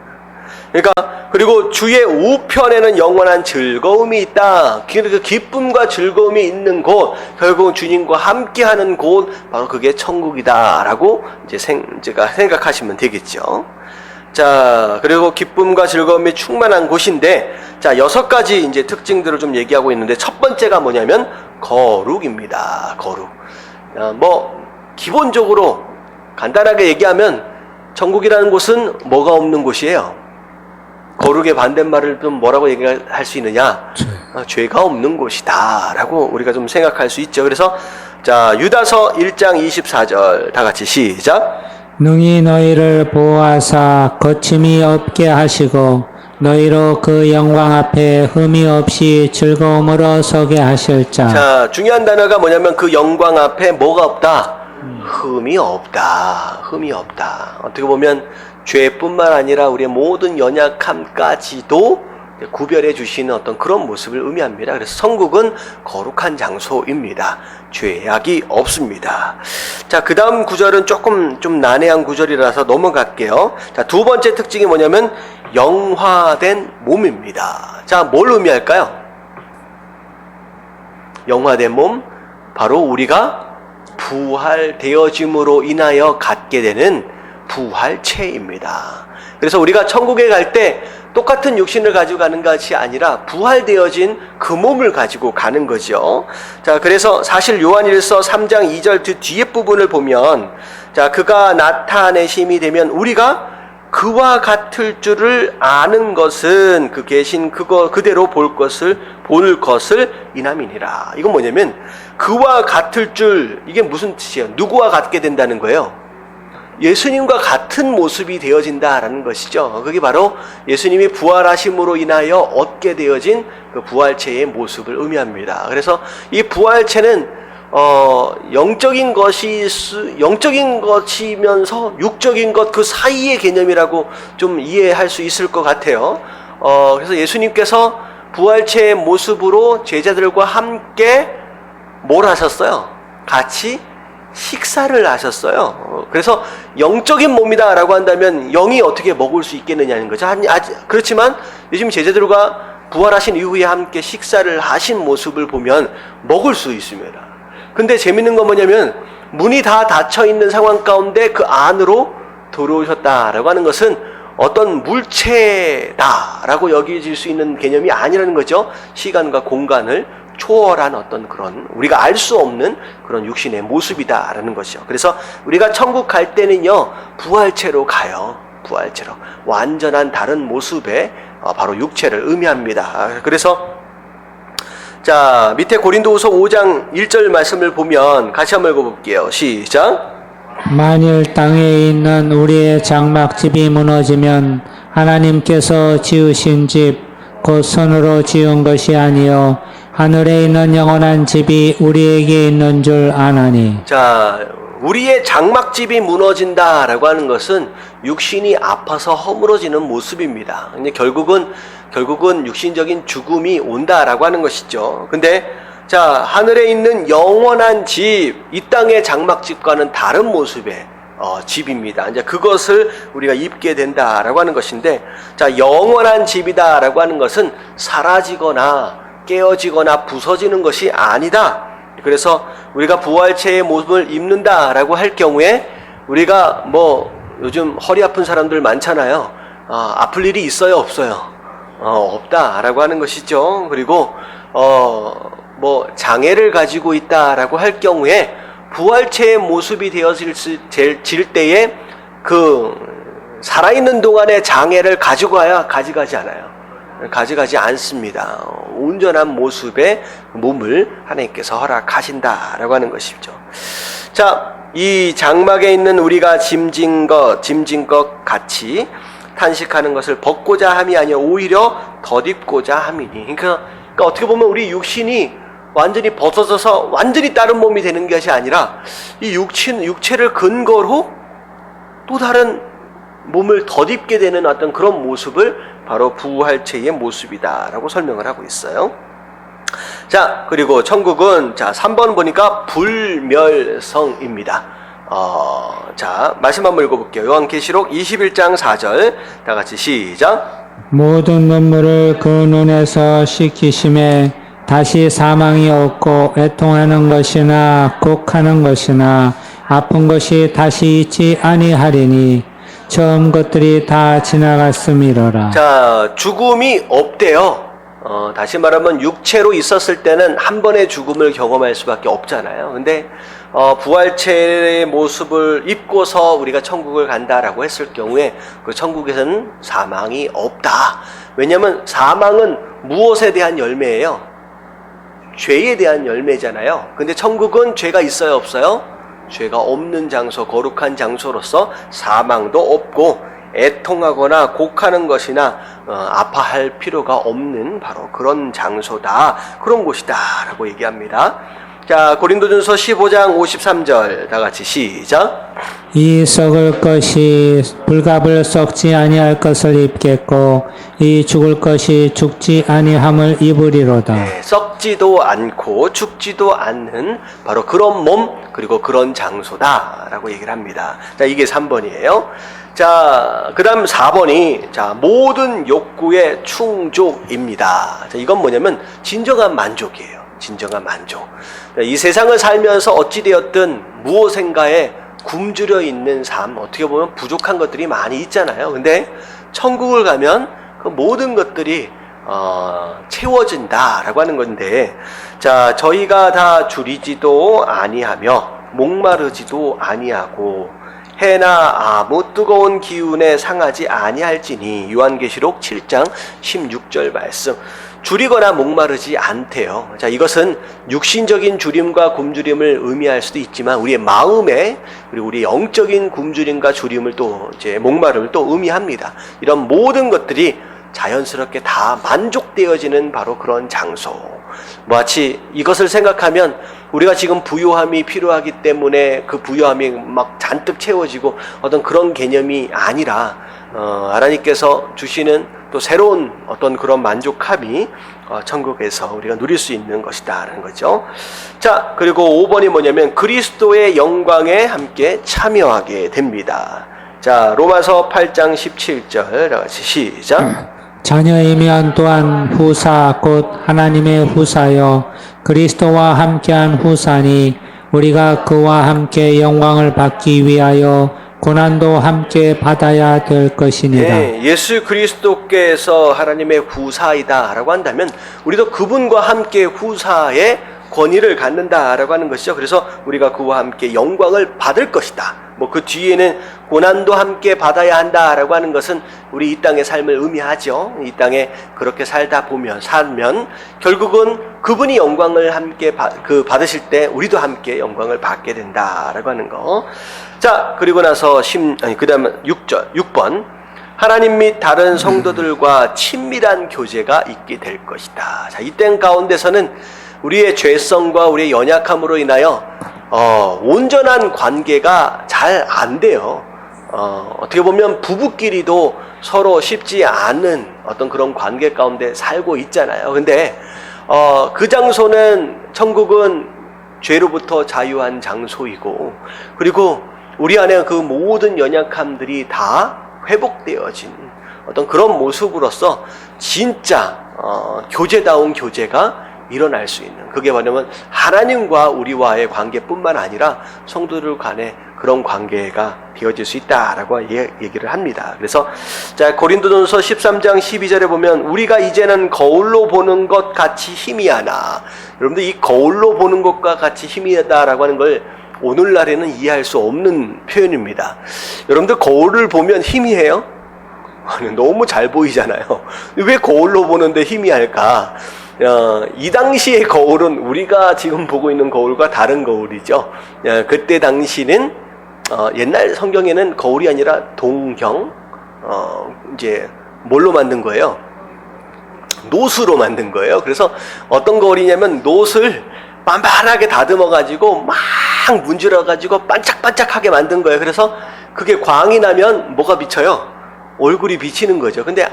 그러니까 그리고 주의 우편에는 영원한 즐거움이 있다. 그 기쁨과 즐거움이 있는 곳, 결국은 주님과 함께하는 곳, 바로 그게 천국이다라고 제가 생각하시면 되겠죠. 자, 그리고 기쁨과 즐거움이 충만한 곳인데, 자, 6가지 이제 특징들을 좀 얘기하고 있는데, 첫 번째가 뭐냐면 거룩입니다. 거룩. 기본적으로 간단하게 얘기하면 천국이라는 곳은 뭐가 없는 곳이에요? 거룩의 반대말을 좀 뭐라고 얘기할 수 있느냐? 죄가 없는 곳이다라고 우리가 좀 생각할 수 있죠. 그래서 자, 유다서 1장 24절 다 같이 시작. 능히 너희를 보호하사 거침이 없게 하시고 너희로 그 영광 앞에 흠이 없이 즐거움으로 서게 하실 자. 자, 중요한 단어가 뭐냐면 그 영광 앞에 뭐가 없다? 흠이 없다. 흠이 없다. 어떻게 보면 죄뿐만 아니라 우리의 모든 연약함까지도 구별해 주시는 어떤 그런 모습을 의미합니다. 그래서 천국은 거룩한 장소입니다. 죄악이 없습니다. 자, 그 다음 구절은 조금 좀 난해한 구절이라서 넘어갈게요. 자, 두 번째 특징이 뭐냐면 영화된 몸입니다. 자, 뭘 의미할까요? 영화된 몸, 바로 우리가 부활되어짐으로 인하여 갖게 되는 부활체입니다. 그래서 우리가 천국에 갈 때 똑같은 육신을 가지고 가는 것이 아니라 부활되어진 그 몸을 가지고 가는 거죠. 자, 그래서 사실 요한일서 3장 2절 뒤에 부분을 보면, 자, 그가 나타내심이 되면 우리가 그와 같을 줄을 아는 것은 그 계신 그거 그대로 볼 것을 이남이니라. 이건 뭐냐면 그와 같을 줄, 이게 무슨 뜻이에요? 누구와 같게 된다는 거예요? 예수님과 같은 모습이 되어진다라는 것이죠. 그게 바로 예수님이 부활하심으로 인하여 얻게 되어진 그 부활체의 모습을 의미합니다. 그래서 이 부활체는 영적인 것이면서 육적인 것 그 사이의 개념이라고 좀 이해할 수 있을 것 같아요. 그래서 예수님께서 부활체의 모습으로 제자들과 함께 뭘 하셨어요? 같이 식사를 하셨어요. 그래서 영적인 몸이다라고 한다면 영이 어떻게 먹을 수 있겠느냐는 거죠. 그렇지만 요즘 제자들과 부활하신 이후에 함께 식사를 하신 모습을 보면 먹을 수 있습니다. 근데 재밌는 건 뭐냐면 문이 다 닫혀 있는 상황 가운데 그 안으로 들어오셨다라고 하는 것은 어떤 물체다라고 여겨질 수 있는 개념이 아니라는 거죠. 시간과 공간을 초월한 어떤 그런 우리가 알 수 없는 그런 육신의 모습이다라는 것이죠. 그래서 우리가 천국 갈 때는요, 부활체로 가요. 부활체로 완전한 다른 모습의 바로 육체를 의미합니다. 그래서 자, 밑에 고린도후서 5장 1절 말씀을 보면 같이 한번 읽어볼게요. 시작. 만일 땅에 있는 우리의 장막집이 무너지면 하나님께서 지으신 집 곧 손으로 지은 것이 아니요 하늘에 있는 영원한 집이 우리에게 있는 줄 아나니. 자, 우리의 장막집이 무너진다라고 하는 것은 육신이 아파서 허물어지는 모습입니다. 근데 결국은 육신적인 죽음이 온다라고 하는 것이죠. 근데 자, 하늘에 있는 영원한 집, 이 땅의 장막집과는 다른 모습의 집입니다. 이제 그것을 우리가 입게 된다라고 하는 것인데, 자, 영원한 집이다라고 하는 것은 사라지거나 깨어지거나 부서지는 것이 아니다. 그래서 우리가 부활체의 모습을 입는다라고 할 경우에 우리가 뭐 요즘 허리 아픈 사람들 많잖아요. 아플 일이 있어요, 없어요? 없다라고 하는 것이죠. 그리고 뭐 장애를 가지고 있다라고 할 경우에 부활체의 모습이 되어질 때에 그 살아있는 동안의 장애를 가지고 와야 가져가지 않아요. 가져가지 않습니다. 온전한 모습의 몸을 하나님께서 허락하신다라고 하는 것이죠. 자, 이 장막에 있는 우리가 짐진 것 같이 탄식하는 것을 벗고자 함이 아니라 오히려 덧입고자 함이니. 그러니까 어떻게 보면 우리 육신이 완전히 벗어져서 완전히 다른 몸이 되는 것이 아니라 이 육체를 근거로 또 다른 몸을 덧입게 되는 어떤 그런 모습을 바로 부활체의 모습이다라고 설명을 하고 있어요. 자, 그리고 천국은 자 3번 보니까 불멸성입니다. 자, 말씀 한번 읽어볼게요. 요한계시록 21장 4절 다 같이 시작. 모든 눈물을 그 눈에서 씻기심에 다시 사망이 없고 애통하는 것이나 곡하는 것이나 아픈 것이 다시 있지 아니하리니 처음 것들이 다 지나갔음이로라. 자, 죽음이 없대요. 다시 말하면 육체로 있었을 때는 한 번의 죽음을 경험할 수밖에 없잖아요. 근데 부활체의 모습을 입고서 우리가 천국을 간다라고 했을 경우에 그 천국에서는 사망이 없다. 왜냐하면 사망은 무엇에 대한 열매예요? 죄에 대한 열매잖아요. 근데 천국은 죄가 있어요, 없어요? 죄가 없는 장소, 거룩한 장소로서 사망도 없고 애통하거나 곡하는 것이나 아파할 필요가 없는 바로 그런 장소다, 그런 곳이다 라고 얘기합니다. 자, 고린도전서 15장 53절 다 같이 시작. 이 썩을 것이 불갑을 썩지 아니할 것을 입겠고 이 죽을 것이 죽지 아니함을 입으리로다. 네, 썩지도 않고 죽지도 않는 바로 그런 몸, 그리고 그런 장소다라고 얘기를 합니다. 자, 이게 3번이에요. 자, 그 다음 4번이, 자, 모든 욕구의 충족입니다. 자, 이건 뭐냐면, 진정한 만족이에요. 진정한 만족. 이 세상을 살면서 어찌되었든 무엇인가에 굶주려 있는 삶, 어떻게 보면 부족한 것들이 많이 있잖아요. 근데 천국을 가면 그 모든 것들이 채워진다라고 하는 건데, 자, 저희가 다 줄이지도 아니하며 목마르지도 아니하고 해나 아무 뜨거운 기운에 상하지 아니할지니. 요한계시록 7장 16절 말씀. 줄이거나 목마르지 않대요. 자, 이것은 육신적인 줄임과 굶주림을 의미할 수도 있지만 우리의 마음에, 그리고 우리 영적인 굶주림과 줄임을 또 이제 목마름을 또 의미합니다. 이런 모든 것들이 자연스럽게 다 만족되어지는 바로 그런 장소. 마치 이것을 생각하면 우리가 지금 부요함이 필요하기 때문에 그 부요함이 막 잔뜩 채워지고 어떤 그런 개념이 아니라 하나님께서 주시는 또 새로운 어떤 그런 만족함이 천국에서 우리가 누릴 수 있는 것이다라는 거죠. 자, 그리고 5번이 뭐냐면 그리스도의 영광에 함께 참여하게 됩니다. 자, 로마서 8장 17절 같이 시작. 자녀이면 또한 후사 곧 하나님의 후사여 그리스도와 함께한 후사니 우리가 그와 함께 영광을 받기 위하여 고난도 함께 받아야 될 것이니라. 네, 예수 그리스도께서 하나님의 후사이다 라고 한다면 우리도 그분과 함께 후사의 권위를 갖는다라고 하는 것이죠. 그래서 우리가 그와 함께 영광을 받을 것이다. 뭐 그 뒤에는 고난도 함께 받아야 한다라고 하는 것은 우리 이 땅의 삶을 의미하죠. 이 땅에 그렇게 살면 결국은 그분이 영광을 함께 받으실 때 우리도 함께 영광을 받게 된다라고 하는 거. 자, 그리고 나서 그다음에 6번. 하나님 및 다른 성도들과 친밀한 교제가 있게 될 것이다. 자, 이 땐 가운데서는 우리의 죄성과 우리의 연약함으로 인하여 온전한 관계가 잘 안 돼요. 어떻게 보면 부부끼리도 서로 쉽지 않은 어떤 그런 관계 가운데 살고 있잖아요. 근데 그 장소는, 천국은 죄로부터 자유한 장소이고, 그리고 우리 안에 그 모든 연약함들이 다 회복되어진 어떤 그런 모습으로서 진짜 교제다운 교제가 일어날 수 있는, 그게 뭐냐면 하나님과 우리와의 관계뿐만 아니라 성도들 간의 그런 관계가 되어질 수 있다라고 얘기를 합니다. 그래서 자, 고린도전서 13장 12절에 보면 우리가 이제는 거울로 보는 것 같이 희미하나. 여러분들, 이 거울로 보는 것과 같이 희미하다라고 하는 걸 오늘날에는 이해할 수 없는 표현입니다. 여러분들, 거울을 보면 희미해요? 너무 잘 보이잖아요. 왜 거울로 보는데 희미할까? 이 당시의 거울은 우리가 지금 보고 있는 거울과 다른 거울이죠. 그때 당시는 옛날 성경에는 거울이 아니라 동경, 이제 뭘로 만든 거예요? 노수로 만든 거예요. 그래서 어떤 거울이냐면 노스를 빤빤하게 다듬어 가지고 막 문질러 가지고 반짝반짝하게 만든 거예요. 그래서 그게 광이 나면 뭐가 비쳐요? 얼굴이 비치는 거죠. 근데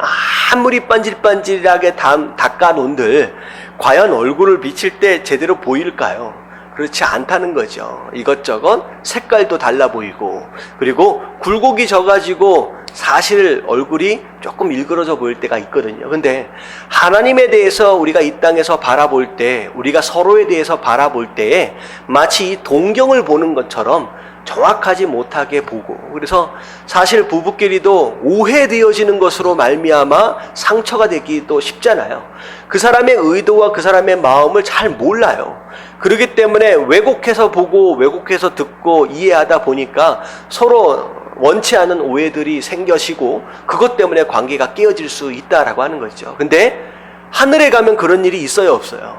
아무리 반질반질하게 닦아놓은들 과연 얼굴을 비칠 때 제대로 보일까요? 그렇지 않다는 거죠. 이것저것 색깔도 달라 보이고, 그리고 굴곡이 져가지고 사실 얼굴이 조금 일그러져 보일 때가 있거든요. 근데 하나님에 대해서 우리가 이 땅에서 바라볼 때, 우리가 서로에 대해서 바라볼 때에 마치 이 동경을 보는 것처럼 정확하지 못하게 보고, 그래서 사실 부부끼리도 오해되어지는 것으로 말미암아 상처가 되기도 쉽잖아요. 그 사람의 의도와 그 사람의 마음을 잘 몰라요. 그렇기 때문에 왜곡해서 보고 왜곡해서 듣고 이해하다 보니까 서로 원치 않은 오해들이 생겨지고 그것 때문에 관계가 깨어질 수 있다라고 하는 거죠. 근데 하늘에 가면 그런 일이 있어요, 없어요?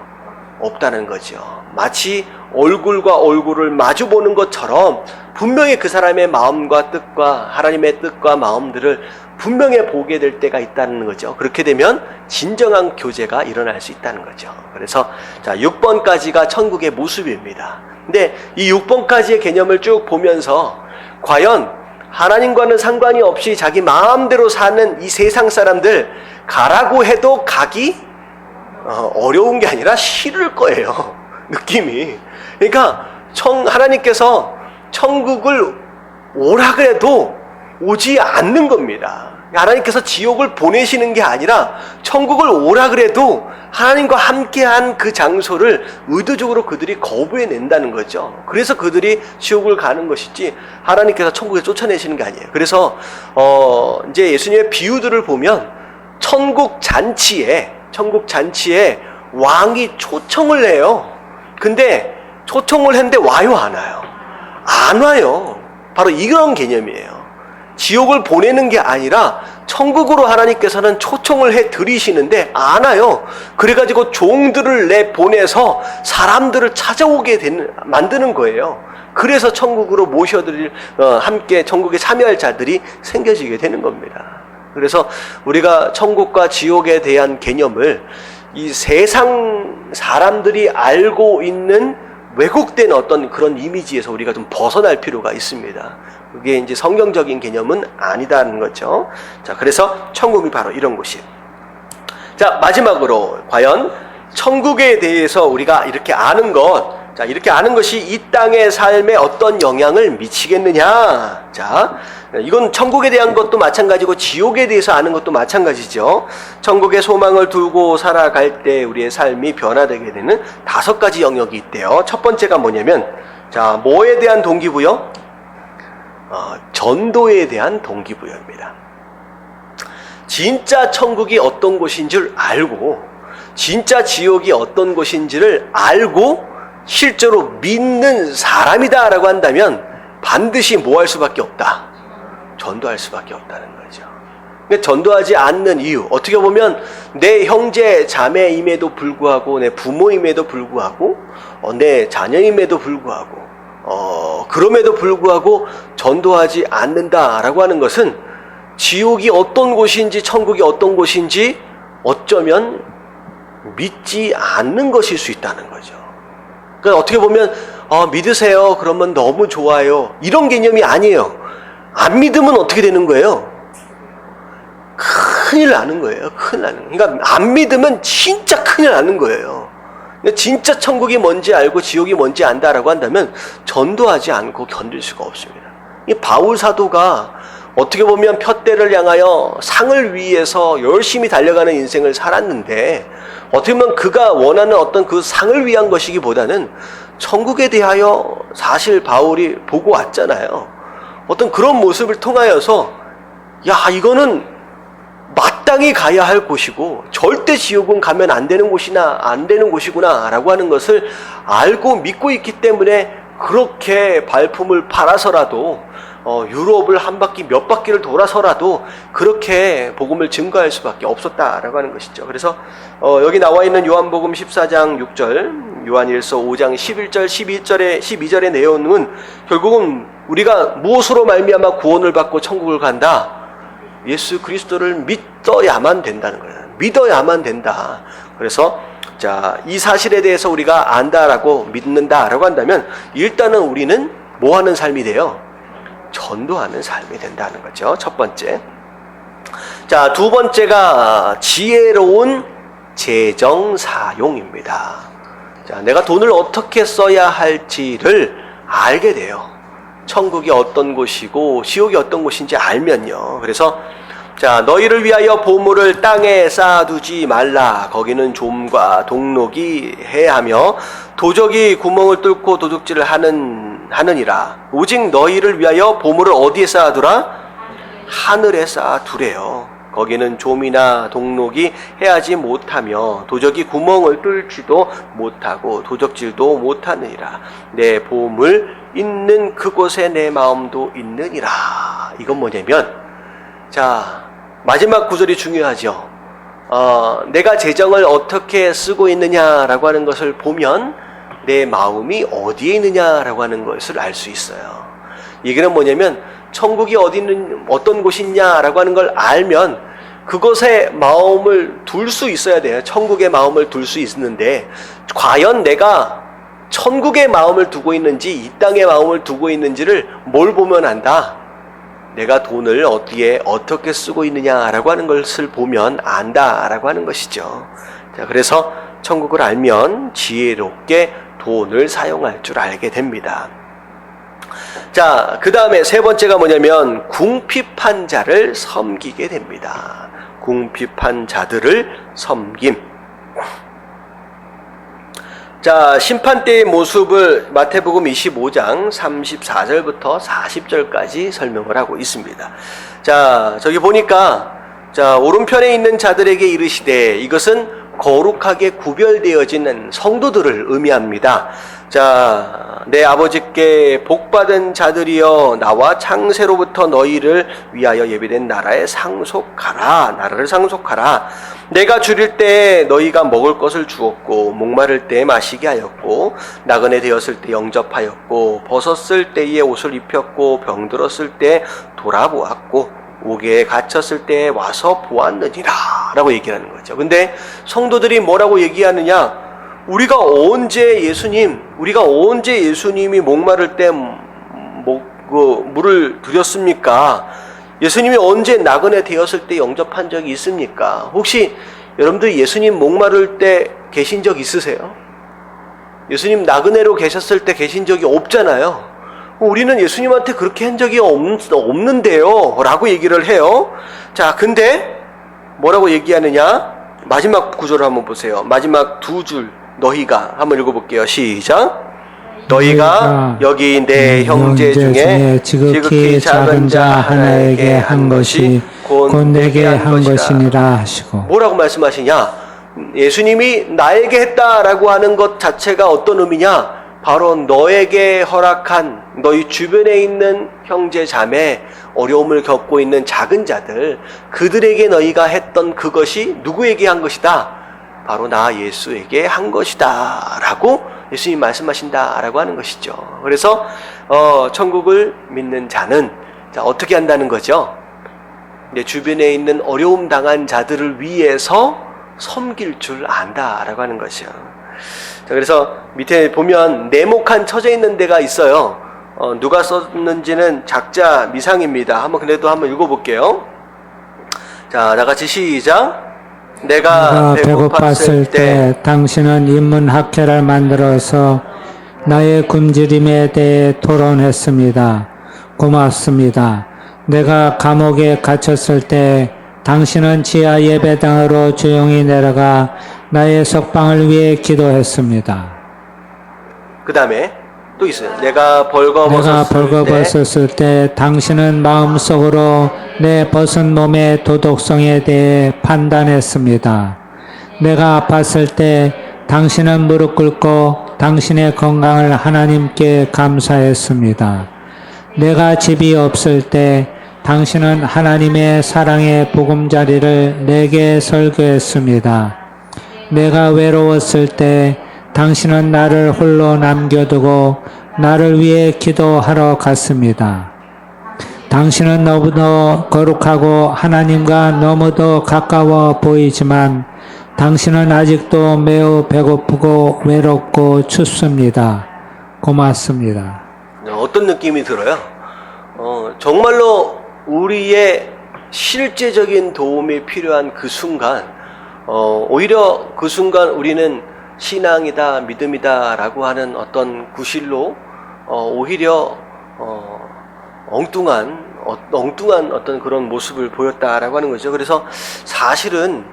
없다는 거죠. 마치 얼굴과 얼굴을 마주 보는 것처럼 분명히 그 사람의 마음과 뜻과 하나님의 뜻과 마음들을 분명히 보게 될 때가 있다는 거죠. 그렇게 되면 진정한 교제가 일어날 수 있다는 거죠. 그래서 자, 6번까지가 천국의 모습입니다. 근데 이 6번까지의 개념을 쭉 보면서 과연 하나님과는 상관이 없이 자기 마음대로 사는 이 세상 사람들 가라고 해도 가기 어려운 게 아니라 싫을 거예요. 느낌이. 그러니까 하나님께서 천국을 오라 그래도 오지 않는 겁니다. 하나님께서 지옥을 보내시는 게 아니라 천국을 오라 그래도 하나님과 함께한 그 장소를 의도적으로 그들이 거부해낸다는 거죠. 그래서 그들이 지옥을 가는 것이지 하나님께서 천국에 쫓아내시는 게 아니에요. 그래서 이제 예수님의 비유들을 보면 천국 잔치에 왕이 초청을 해요. 근데 초청을 했는데 와요, 안 와요? 안 와요. 바로 이런 개념이에요. 지옥을 보내는 게 아니라 천국으로 하나님께서는 초청을 해 드리시는데 안 와요. 그래가지고 종들을 내보내서 사람들을 찾아오게 만드는 거예요. 그래서 천국으로 모셔드릴 함께 천국에 참여할 자들이 생겨지게 되는 겁니다. 그래서 우리가 천국과 지옥에 대한 개념을 이 세상 사람들이 알고 있는 왜곡된 어떤 그런 이미지에서 우리가 좀 벗어날 필요가 있습니다. 그게 이제 성경적인 개념은 아니다는 거죠. 자, 그래서 천국이 바로 이런 곳이에요. 자, 마지막으로 과연 천국에 대해서 우리가 이렇게 아는 이렇게 아는 것이 이 땅의 삶에 어떤 영향을 미치겠느냐? 자, 이건 천국에 대한 것도 마찬가지고 지옥에 대해서 아는 것도 마찬가지죠. 천국의 소망을 두고 살아갈 때 우리의 삶이 변화되게 되는 5가지 영역이 있대요. 첫 번째가 뭐냐면, 자, 뭐에 대한 동기부여? 전도에 대한 동기부여입니다. 진짜 천국이 어떤 곳인 줄 알고, 진짜 지옥이 어떤 곳인지를 알고 실제로 믿는 사람이다라고 한다면 반드시 뭐 할 수밖에 없다? 전도할 수밖에 없다는 거죠. 그러니까 전도하지 않는 이유, 어떻게 보면 내 형제 자매임에도 불구하고, 내 부모임에도 불구하고, 내 자녀임에도 불구하고, 그럼에도 불구하고 전도하지 않는다라고 하는 것은 지옥이 어떤 곳인지 천국이 어떤 곳인지 어쩌면 믿지 않는 것일 수 있다는 거죠. 그러니까 어떻게 보면 믿으세요, 그러면 너무 좋아요, 이런 개념이 아니에요. 안 믿으면 어떻게 되는 거예요? 큰일 나는 거예요. 큰일 나는 거예요. 그러니까 안 믿으면 진짜 큰일 나는 거예요. 진짜 천국이 뭔지 알고 지옥이 뭔지 안다라고 한다면 전도하지 않고 견딜 수가 없습니다. 이 바울 사도가 어떻게 보면 푯대를 향하여 상을 위해서 열심히 달려가는 인생을 살았는데, 어떻게 보면 그가 원하는 어떤 그 상을 위한 것이기보다는 천국에 대하여 사실 바울이 보고 왔잖아요. 어떤 그런 모습을 통하여서 이거는 마땅히 가야 할 곳이고 절대 지옥은 가면 안 되는 곳이구나 라고 하는 것을 알고 믿고 있기 때문에 그렇게 발품을 팔아서라도 유럽을 몇 바퀴를 돌아서라도 그렇게 복음을 증거할 수밖에 없었다라고 하는 것이죠. 그래서 여기 나와 있는 요한복음 14장 6절, 요한일서 5장 11절, 12절의 내용은 결국은 우리가 무엇으로 말미암아 구원을 받고 천국을 간다? 예수 그리스도를 믿어야만 된다는 거예요. 믿어야만 된다. 그래서 이 사실에 대해서 우리가 안다라고 믿는다라고 한다면 일단은 우리는 뭐 하는 삶이 돼요? 전도하는 삶이 된다는 거죠. 첫 번째. 자, 두 번째가 지혜로운 재정 사용입니다. 자, 내가 돈을 어떻게 써야 할지를 알게 돼요. 천국이 어떤 곳이고 지옥이 어떤 곳인지 알면요. 그래서 너희를 위하여 보물을 땅에 쌓아두지 말라. 거기는 좀과 동록이 해하며 도적이 구멍을 뚫고 도둑질을 하는 하느니라. 오직 너희를 위하여 보물을 어디에 쌓아두라? 하늘에 쌓아두래요. 거기는 좀이나 동록이 해하지 못하며 도적이 구멍을 뚫지도 못하고 도적질도 못하느니라. 내 보물 있는 그곳에 내 마음도 있느니라. 이건 뭐냐면, 자, 마지막 구절이 중요하죠. 내가 재정을 어떻게 쓰고 있느냐라고 하는 것을 보면 내 마음이 어디에 있느냐라고 하는 것을 알 수 있어요. 얘기는 뭐냐면 천국이 어디 있는 어떤 곳이 있냐라고 하는 걸 알면 그것에 마음을 둘 수 있어야 돼요. 천국의 마음을 둘 수 있는데 과연 내가 천국의 마음을 두고 있는지 이 땅의 마음을 두고 있는지를 뭘 보면 안다? 내가 돈을 어디에 어떻게 쓰고 있느냐라고 하는 것을 보면 안다라고 하는 것이죠. 자, 그래서 천국을 알면 지혜롭게 돈을 사용할 줄 알게 됩니다. 자, 그 다음에 세 번째가 뭐냐면 궁핍한 자를 섬기게 됩니다. 궁핍한 자들을 섬김. 자, 심판대의 모습을 마태복음 25장 34절부터 40절까지 설명을 하고 있습니다. 자, 저기 보니까 자, 오른편에 있는 자들에게 이르시되 이것은 거룩하게 구별되어지는 성도들을 의미합니다. 자, 내 아버지께 복받은 자들이여 나와 창세로부터 너희를 위하여 예비된 나라에 상속하라. 나라를 상속하라. 내가 줄일 때 너희가 먹을 것을 주었고 목마를 때 마시게 하였고 나그네 되었을 때 영접하였고 벗었을 때에 옷을 입혔고 병들었을 때 돌아보았고 옥에 갇혔을 때 와서 보았느니라 라고 얘기하는 거죠. 근데 성도들이 뭐라고 얘기하느냐? 우리가 언제 예수님이 목마를 때 물을 드렸습니까? 예수님이 언제 나그네 되었을 때 영접한 적이 있습니까? 혹시 여러분들 예수님 목마를 때 계신 적 있으세요? 예수님 나그네로 계셨을 때 계신 적이 없잖아요. 우리는 예수님한테 그렇게 한 적이 없는데요 라고 얘기를 해요. 자, 근데 뭐라고 얘기하느냐? 마지막 구절을 한번 보세요. 마지막 두 줄 너희가 한번 읽어볼게요. 시작. 너희가 여기 내 형제 중에 지극히 작은 자 하나에게 한 것이 곧 내게 한 것이니라 하시고. 뭐라고 말씀하시냐? 예수님이 나에게 했다라고 하는 것 자체가 어떤 의미냐? 바로 너에게 허락한 너희 주변에 있는 형제 자매, 어려움을 겪고 있는 작은 자들, 그들에게 너희가 했던 그것이 누구에게 한 것이다? 바로 나 예수에게 한 것이다 라고 예수님이 말씀하신다 라고 하는 것이죠. 그래서 천국을 믿는 자는 자, 어떻게 한다는 거죠? 내 주변에 있는 어려움 당한 자들을 위해서 섬길 줄 안다 라고 하는 것이요. 자, 그래서 밑에 보면 네모칸 쳐져 있는 데가 있어요. 누가 썼는지는 작자 미상입니다. 그래도 한번 읽어볼게요. 자, 나같이 시작. 내가 배고팠을 때 당신은 인문학회를 만들어서 나의 굶주림에 대해 토론했습니다. 고맙습니다. 내가 감옥에 갇혔을 때 당신은 지하 예배당으로 조용히 내려가 나의 석방을 위해 기도했습니다. 그 다음에 또 있어요. 내가 벌거벗었을 때 당신은 마음속으로 내 벗은 몸의 도덕성에 대해 판단했습니다. 내가 아팠을 때 당신은 무릎 꿇고 당신의 건강을 하나님께 감사했습니다. 내가 집이 없을 때 당신은 하나님의 사랑의 보금자리를 내게 설교했습니다. 내가 외로웠을 때 당신은 나를 홀로 남겨두고 나를 위해 기도하러 갔습니다. 당신은 너무도 거룩하고 하나님과 너무도 가까워 보이지만 당신은 아직도 매우 배고프고 외롭고 춥습니다. 고맙습니다. 어떤 느낌이 들어요? 정말로 우리의 실제적인 도움이 필요한 그 순간, 오히려 그 순간 우리는 신앙이다, 믿음이다 라고 하는 어떤 구실로 오히려 엉뚱한 어떤 그런 모습을 보였다라고 하는 거죠. 그래서 사실은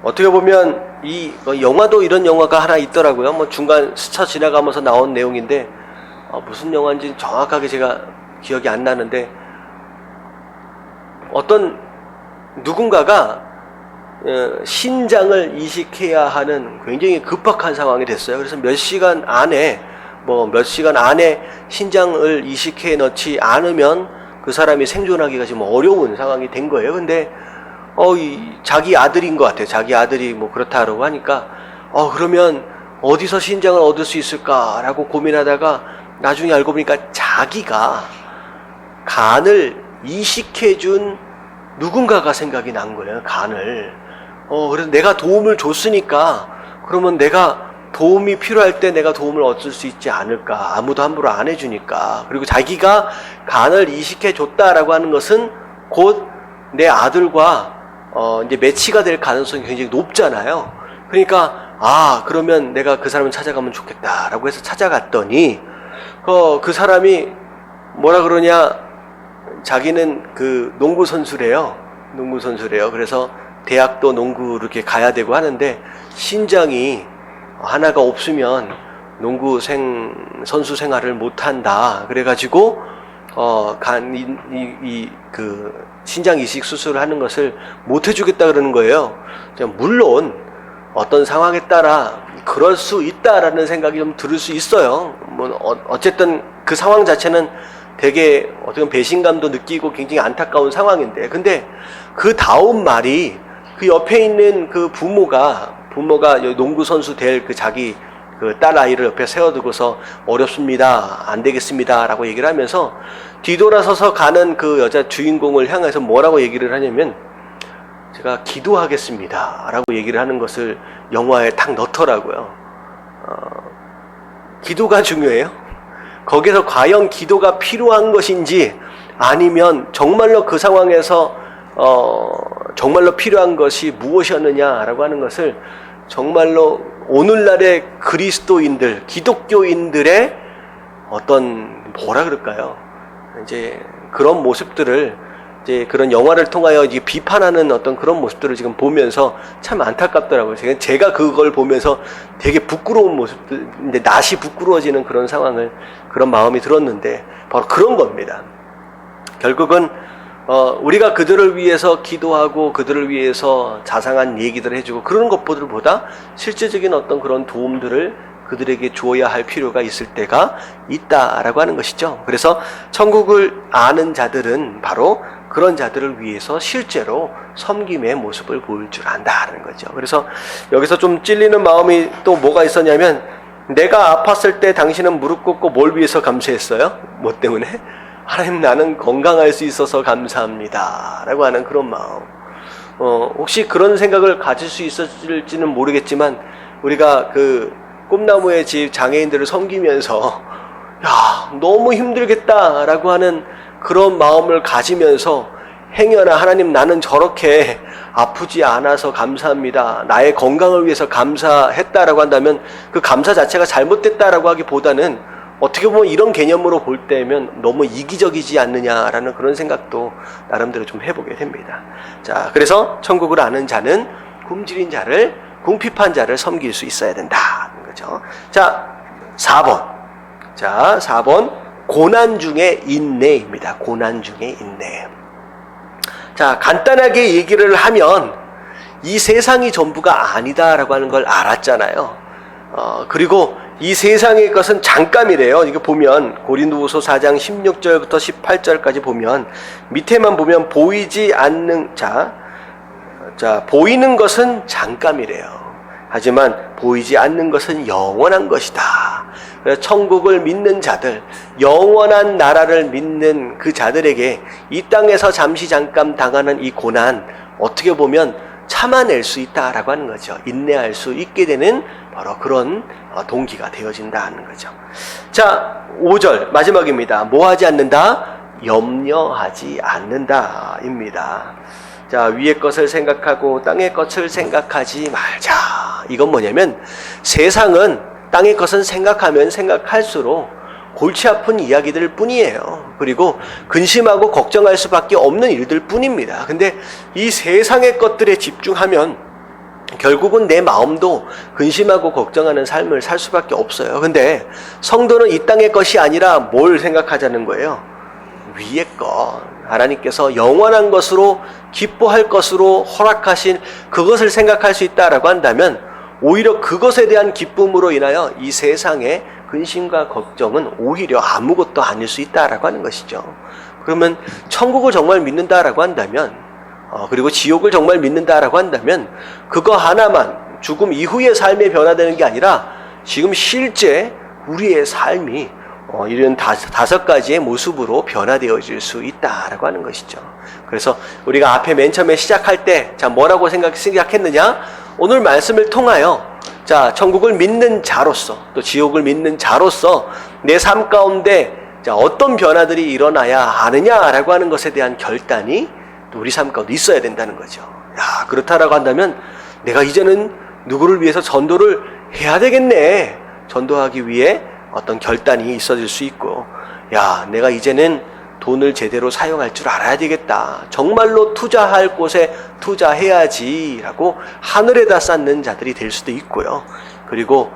어떻게 보면 이 영화도 이런 영화가 하나 있더라고요. 중간 스쳐 지나가면서 나온 내용인데 무슨 영화인지 정확하게 제가 기억이 안 나는데 어떤 누군가가 신장을 이식해야 하는 굉장히 급박한 상황이 됐어요. 그래서 몇 시간 안에 신장을 이식해 넣지 않으면 그 사람이 생존하기가 지금 어려운 상황이 된 거예요. 근데 자기 아들인 것 같아요. 자기 아들이 뭐 그렇다라고 하니까 그러면 어디서 신장을 얻을 수 있을까라고 고민하다가 나중에 알고 보니까 자기가 간을 이식해준 누군가가 생각이 난 거예요. 간을. 그래서 내가 도움을 줬으니까 그러면 내가 도움이 필요할 때 내가 도움을 얻을 수 있지 않을까. 아무도 함부로 안 해주니까. 그리고 자기가 간을 이식해 줬다라고 하는 것은 곧 내 아들과 이제 매치가 될 가능성이 굉장히 높잖아요. 그러니까 그러면 내가 그 사람을 찾아가면 좋겠다라고 해서 찾아갔더니 그 사람이 뭐라 그러냐, 자기는 그 농구 선수래요. 그래서 대학도 농구 이렇게 가야 되고 하는데 신장이 하나가 없으면 선수 생활을 못 한다. 그래가지고 그 신장 이식 수술을 하는 것을 못 해주겠다 그러는 거예요. 물론 어떤 상황에 따라 그럴 수 있다라는 생각이 좀 들을 수 있어요. 어쨌든 그 상황 자체는 되게 어떻게 보면 배신감도 느끼고 굉장히 안타까운 상황인데, 근데 그 다음 말이 그 옆에 있는 그 부모가 농구 선수 될 그 자기 그 딸 아이를 옆에 세워두고서 어렵습니다, 안 되겠습니다라고 얘기를 하면서 뒤돌아서서 가는 그 여자 주인공을 향해서 뭐라고 얘기를 하냐면, 제가 기도하겠습니다라고 얘기를 하는 것을 영화에 딱 넣더라고요. 기도가 중요해요. 거기서 과연 기도가 필요한 것인지, 아니면 정말로 그 상황에서 정말로 필요한 것이 무엇이었느냐라고 하는 것을 정말로 오늘날의 그리스도인들, 기독교인들의 어떤 뭐라 그럴까요? 이제 그런 모습들을 이제 그런 영화를 통하여 이제 비판하는 어떤 그런 모습들을 지금 보면서 참 안타깝더라고요. 제가 그걸 보면서 되게 부끄러운 모습들, 근데 낯이 부끄러워지는 그런 그런 마음이 들었는데, 바로 그런 겁니다. 결국은 우리가 그들을 위해서 기도하고 그들을 위해서 자상한 얘기들을 해주고 그런 것보다 실제적인 어떤 그런 도움들을 그들에게 주어야 할 필요가 있을 때가 있다라고 하는 것이죠. 그래서 천국을 아는 자들은 바로 그런 자들을 위해서 실제로 섬김의 모습을 보일 줄 안다라는 거죠. 그래서 여기서 좀 찔리는 마음이 또 뭐가 있었냐면, 내가 아팠을 때 당신은 무릎 꿇고 뭘 위해서 감사했어요? 뭐 때문에? 하나님, 나는 건강할 수 있어서 감사합니다 라고 하는 그런 마음. 혹시 그런 생각을 가질 수 있었을지는 모르겠지만, 우리가 그 꿈나무의 집 장애인들을 섬기면서 너무 힘들겠다 라고 하는 그런 마음을 가지면서, 행여나 하나님, 나는 저렇게 아프지 않아서 감사합니다, 나의 건강을 위해서 감사했다라고 한다면 그 감사 자체가 잘못됐다라고 하기보다는 어떻게 보면 이런 개념으로 볼 때면 너무 이기적이지 않느냐라는 그런 생각도 나름대로 좀 해보게 됩니다. 자, 그래서 천국을 아는 자는 굶주린 자를, 궁핍한 자를 섬길 수 있어야 된다는 거죠. 자, 4번. 자, 4번. 고난 중에 인내입니다. 고난 중에 인내. 자, 간단하게 얘기를 하면 이 세상이 전부가 아니다라고 하는 걸 알았잖아요. 그리고 이 세상의 것은 잠깐이래요. 이거 보면 고린도후서 4장 16절부터 18절까지 보면, 밑에만 보면 보이지 않는 보이는 것은 잠깐이래요. 하지만 보이지 않는 것은 영원한 것이다. 그래서 천국을 믿는 자들, 영원한 나라를 믿는 그 자들에게 이 땅에서 잠깐 당하는 이 고난, 어떻게 보면 참아낼 수 있다라고 하는 거죠. 인내할 수 있게 되는 바로 그런 동기가 되어진다는 거죠. 자, 5절 마지막입니다. 뭐 하지 않는다? 염려하지 않는다입니다. 자, 위의 것을 생각하고 땅의 것을 생각하지 말자. 이건 뭐냐면, 세상은 땅의 것은 생각하면 생각할수록 골치 아픈 이야기들 뿐이에요. 그리고 근심하고 걱정할 수밖에 없는 일들 뿐입니다. 근데 이 세상의 것들에 집중하면 결국은 내 마음도 근심하고 걱정하는 삶을 살 수밖에 없어요. 근데 성도는 이 땅의 것이 아니라 뭘 생각하자는 거예요? 위의 것. 하나님께서 영원한 것으로 기뻐할 것으로 허락하신 그것을 생각할 수 있다라고 한다면 오히려 그것에 대한 기쁨으로 인하여 이 세상의 근심과 걱정은 오히려 아무것도 아닐 수 있다라고 하는 것이죠. 그러면 천국을 정말 믿는다라고 한다면 그리고 지옥을 정말 믿는다라고 한다면 그거 하나만 죽음 이후의 삶에 변화되는 게 아니라 지금 실제 우리의 삶이 이런 다섯 가지의 모습으로 변화되어질 수 있다라고 하는 것이죠. 그래서 우리가 앞에 맨 처음에 시작할 때 자 뭐라고 생각했느냐? 오늘 말씀을 통하여 자 천국을 믿는 자로서 또 지옥을 믿는 자로서 내 삶 가운데 자 어떤 변화들이 일어나야 하느냐라고 하는 것에 대한 결단이 또 우리 삶 가운데 있어야 된다는 거죠. 야 그렇다라고 한다면 내가 이제는 누구를 위해서 전도를 해야 되겠네. 전도하기 위해 어떤 결단이 있어질 수 있고 야 내가 이제는 돈을 제대로 사용할 줄 알아야 되겠다. 정말로 투자할 곳에 투자해야지 라고 하늘에다 쌓는 자들이 될 수도 있고요. 그리고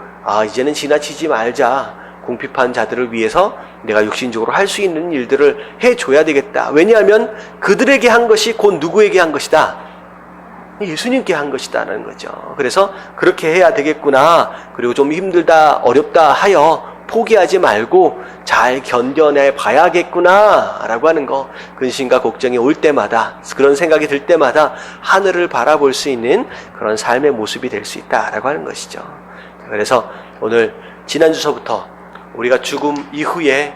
이제는 지나치지 말자. 궁핍한 자들을 위해서 내가 육신적으로 할 수 있는 일들을 해줘야 되겠다. 왜냐하면 그들에게 한 것이 곧 누구에게 한 것이다? 예수님께 한 것이다라는 거죠. 그래서 그렇게 해야 되겠구나. 그리고 좀 힘들다 어렵다 하여 포기하지 말고 잘 견뎌내 봐야겠구나 라고 하는 거. 근심과 걱정이 올 때마다 그런 생각이 들 때마다 하늘을 바라볼 수 있는 그런 삶의 모습이 될 수 있다라고 하는 것이죠. 그래서 오늘 지난주서부터 우리가 죽음 이후에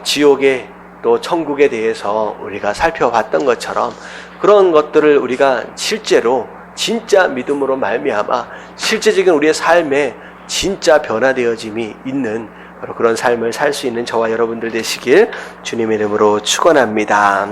지옥에 또 천국에 대해서 우리가 살펴봤던 것처럼 그런 것들을 우리가 실제로 진짜 믿음으로 말미암아 실제적인 우리의 삶에 진짜 변화되어짐이 있는 그런 삶을 살 수 있는 저와 여러분들 되시길 주님의 이름으로 축원합니다.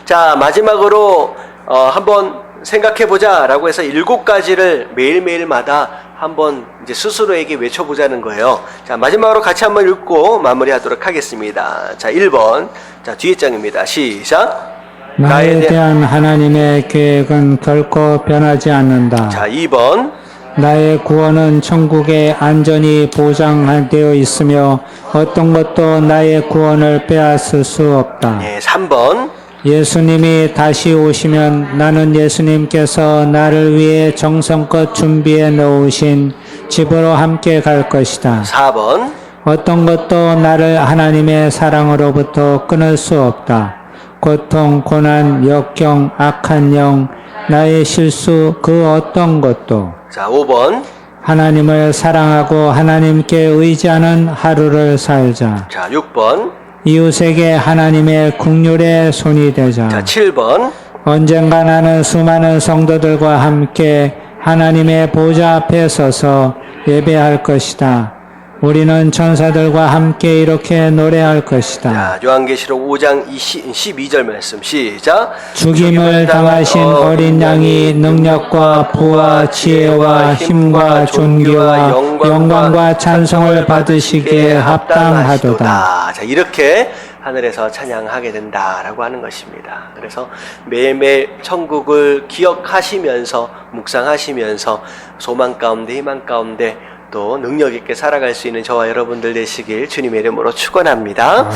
자 마지막으로 한번 생각해보자 라고 해서 7가지를 매일매일마다 한번 이제 스스로에게 외쳐보자는 거예요. 자 마지막으로 같이 한번 읽고 마무리하도록 하겠습니다. 자 1번 자 뒤에 장입니다. 시작. 나에 대한 하나님의 계획은 결코 변하지 않는다. 자 2번 나의 구원은 천국에 안전히 보장되어 있으며 어떤 것도 나의 구원을 빼앗을 수 없다. 네, 3번 예수님이 다시 오시면 나는 예수님께서 나를 위해 정성껏 준비해 놓으신 집으로 함께 갈 것이다. 4번 어떤 것도 나를 하나님의 사랑으로부터 끊을 수 없다. 고통, 고난, 역경, 악한 영, 나의 실수 그 어떤 것도 자 5번 하나님을 사랑하고 하나님께 의지하는 하루를 살자. 자 6번 이웃에게 하나님의 긍휼의 손이 되자. 자 7번 언젠가 나는 수많은 성도들과 함께 하나님의 보좌 앞에 서서 예배할 것이다. 우리는 천사들과 함께 이렇게 노래할 것이다. 자 요한계시록 5장 12절 말씀 시작. 죽임을 당하신 어린 양이 능력과 부와 지혜와 힘과 존귀와 영광과 찬송을 받으시기에 합당하도다. 자 이렇게 하늘에서 찬양하게 된다라고 하는 것입니다. 그래서 매일매일 천국을 기억하시면서 묵상하시면서 소망 가운데 희망 가운데 또 능력 있게 살아갈 수 있는 저와 여러분들 되시길 주님의 이름으로 축원합니다.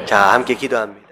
자 함께 기도합니다.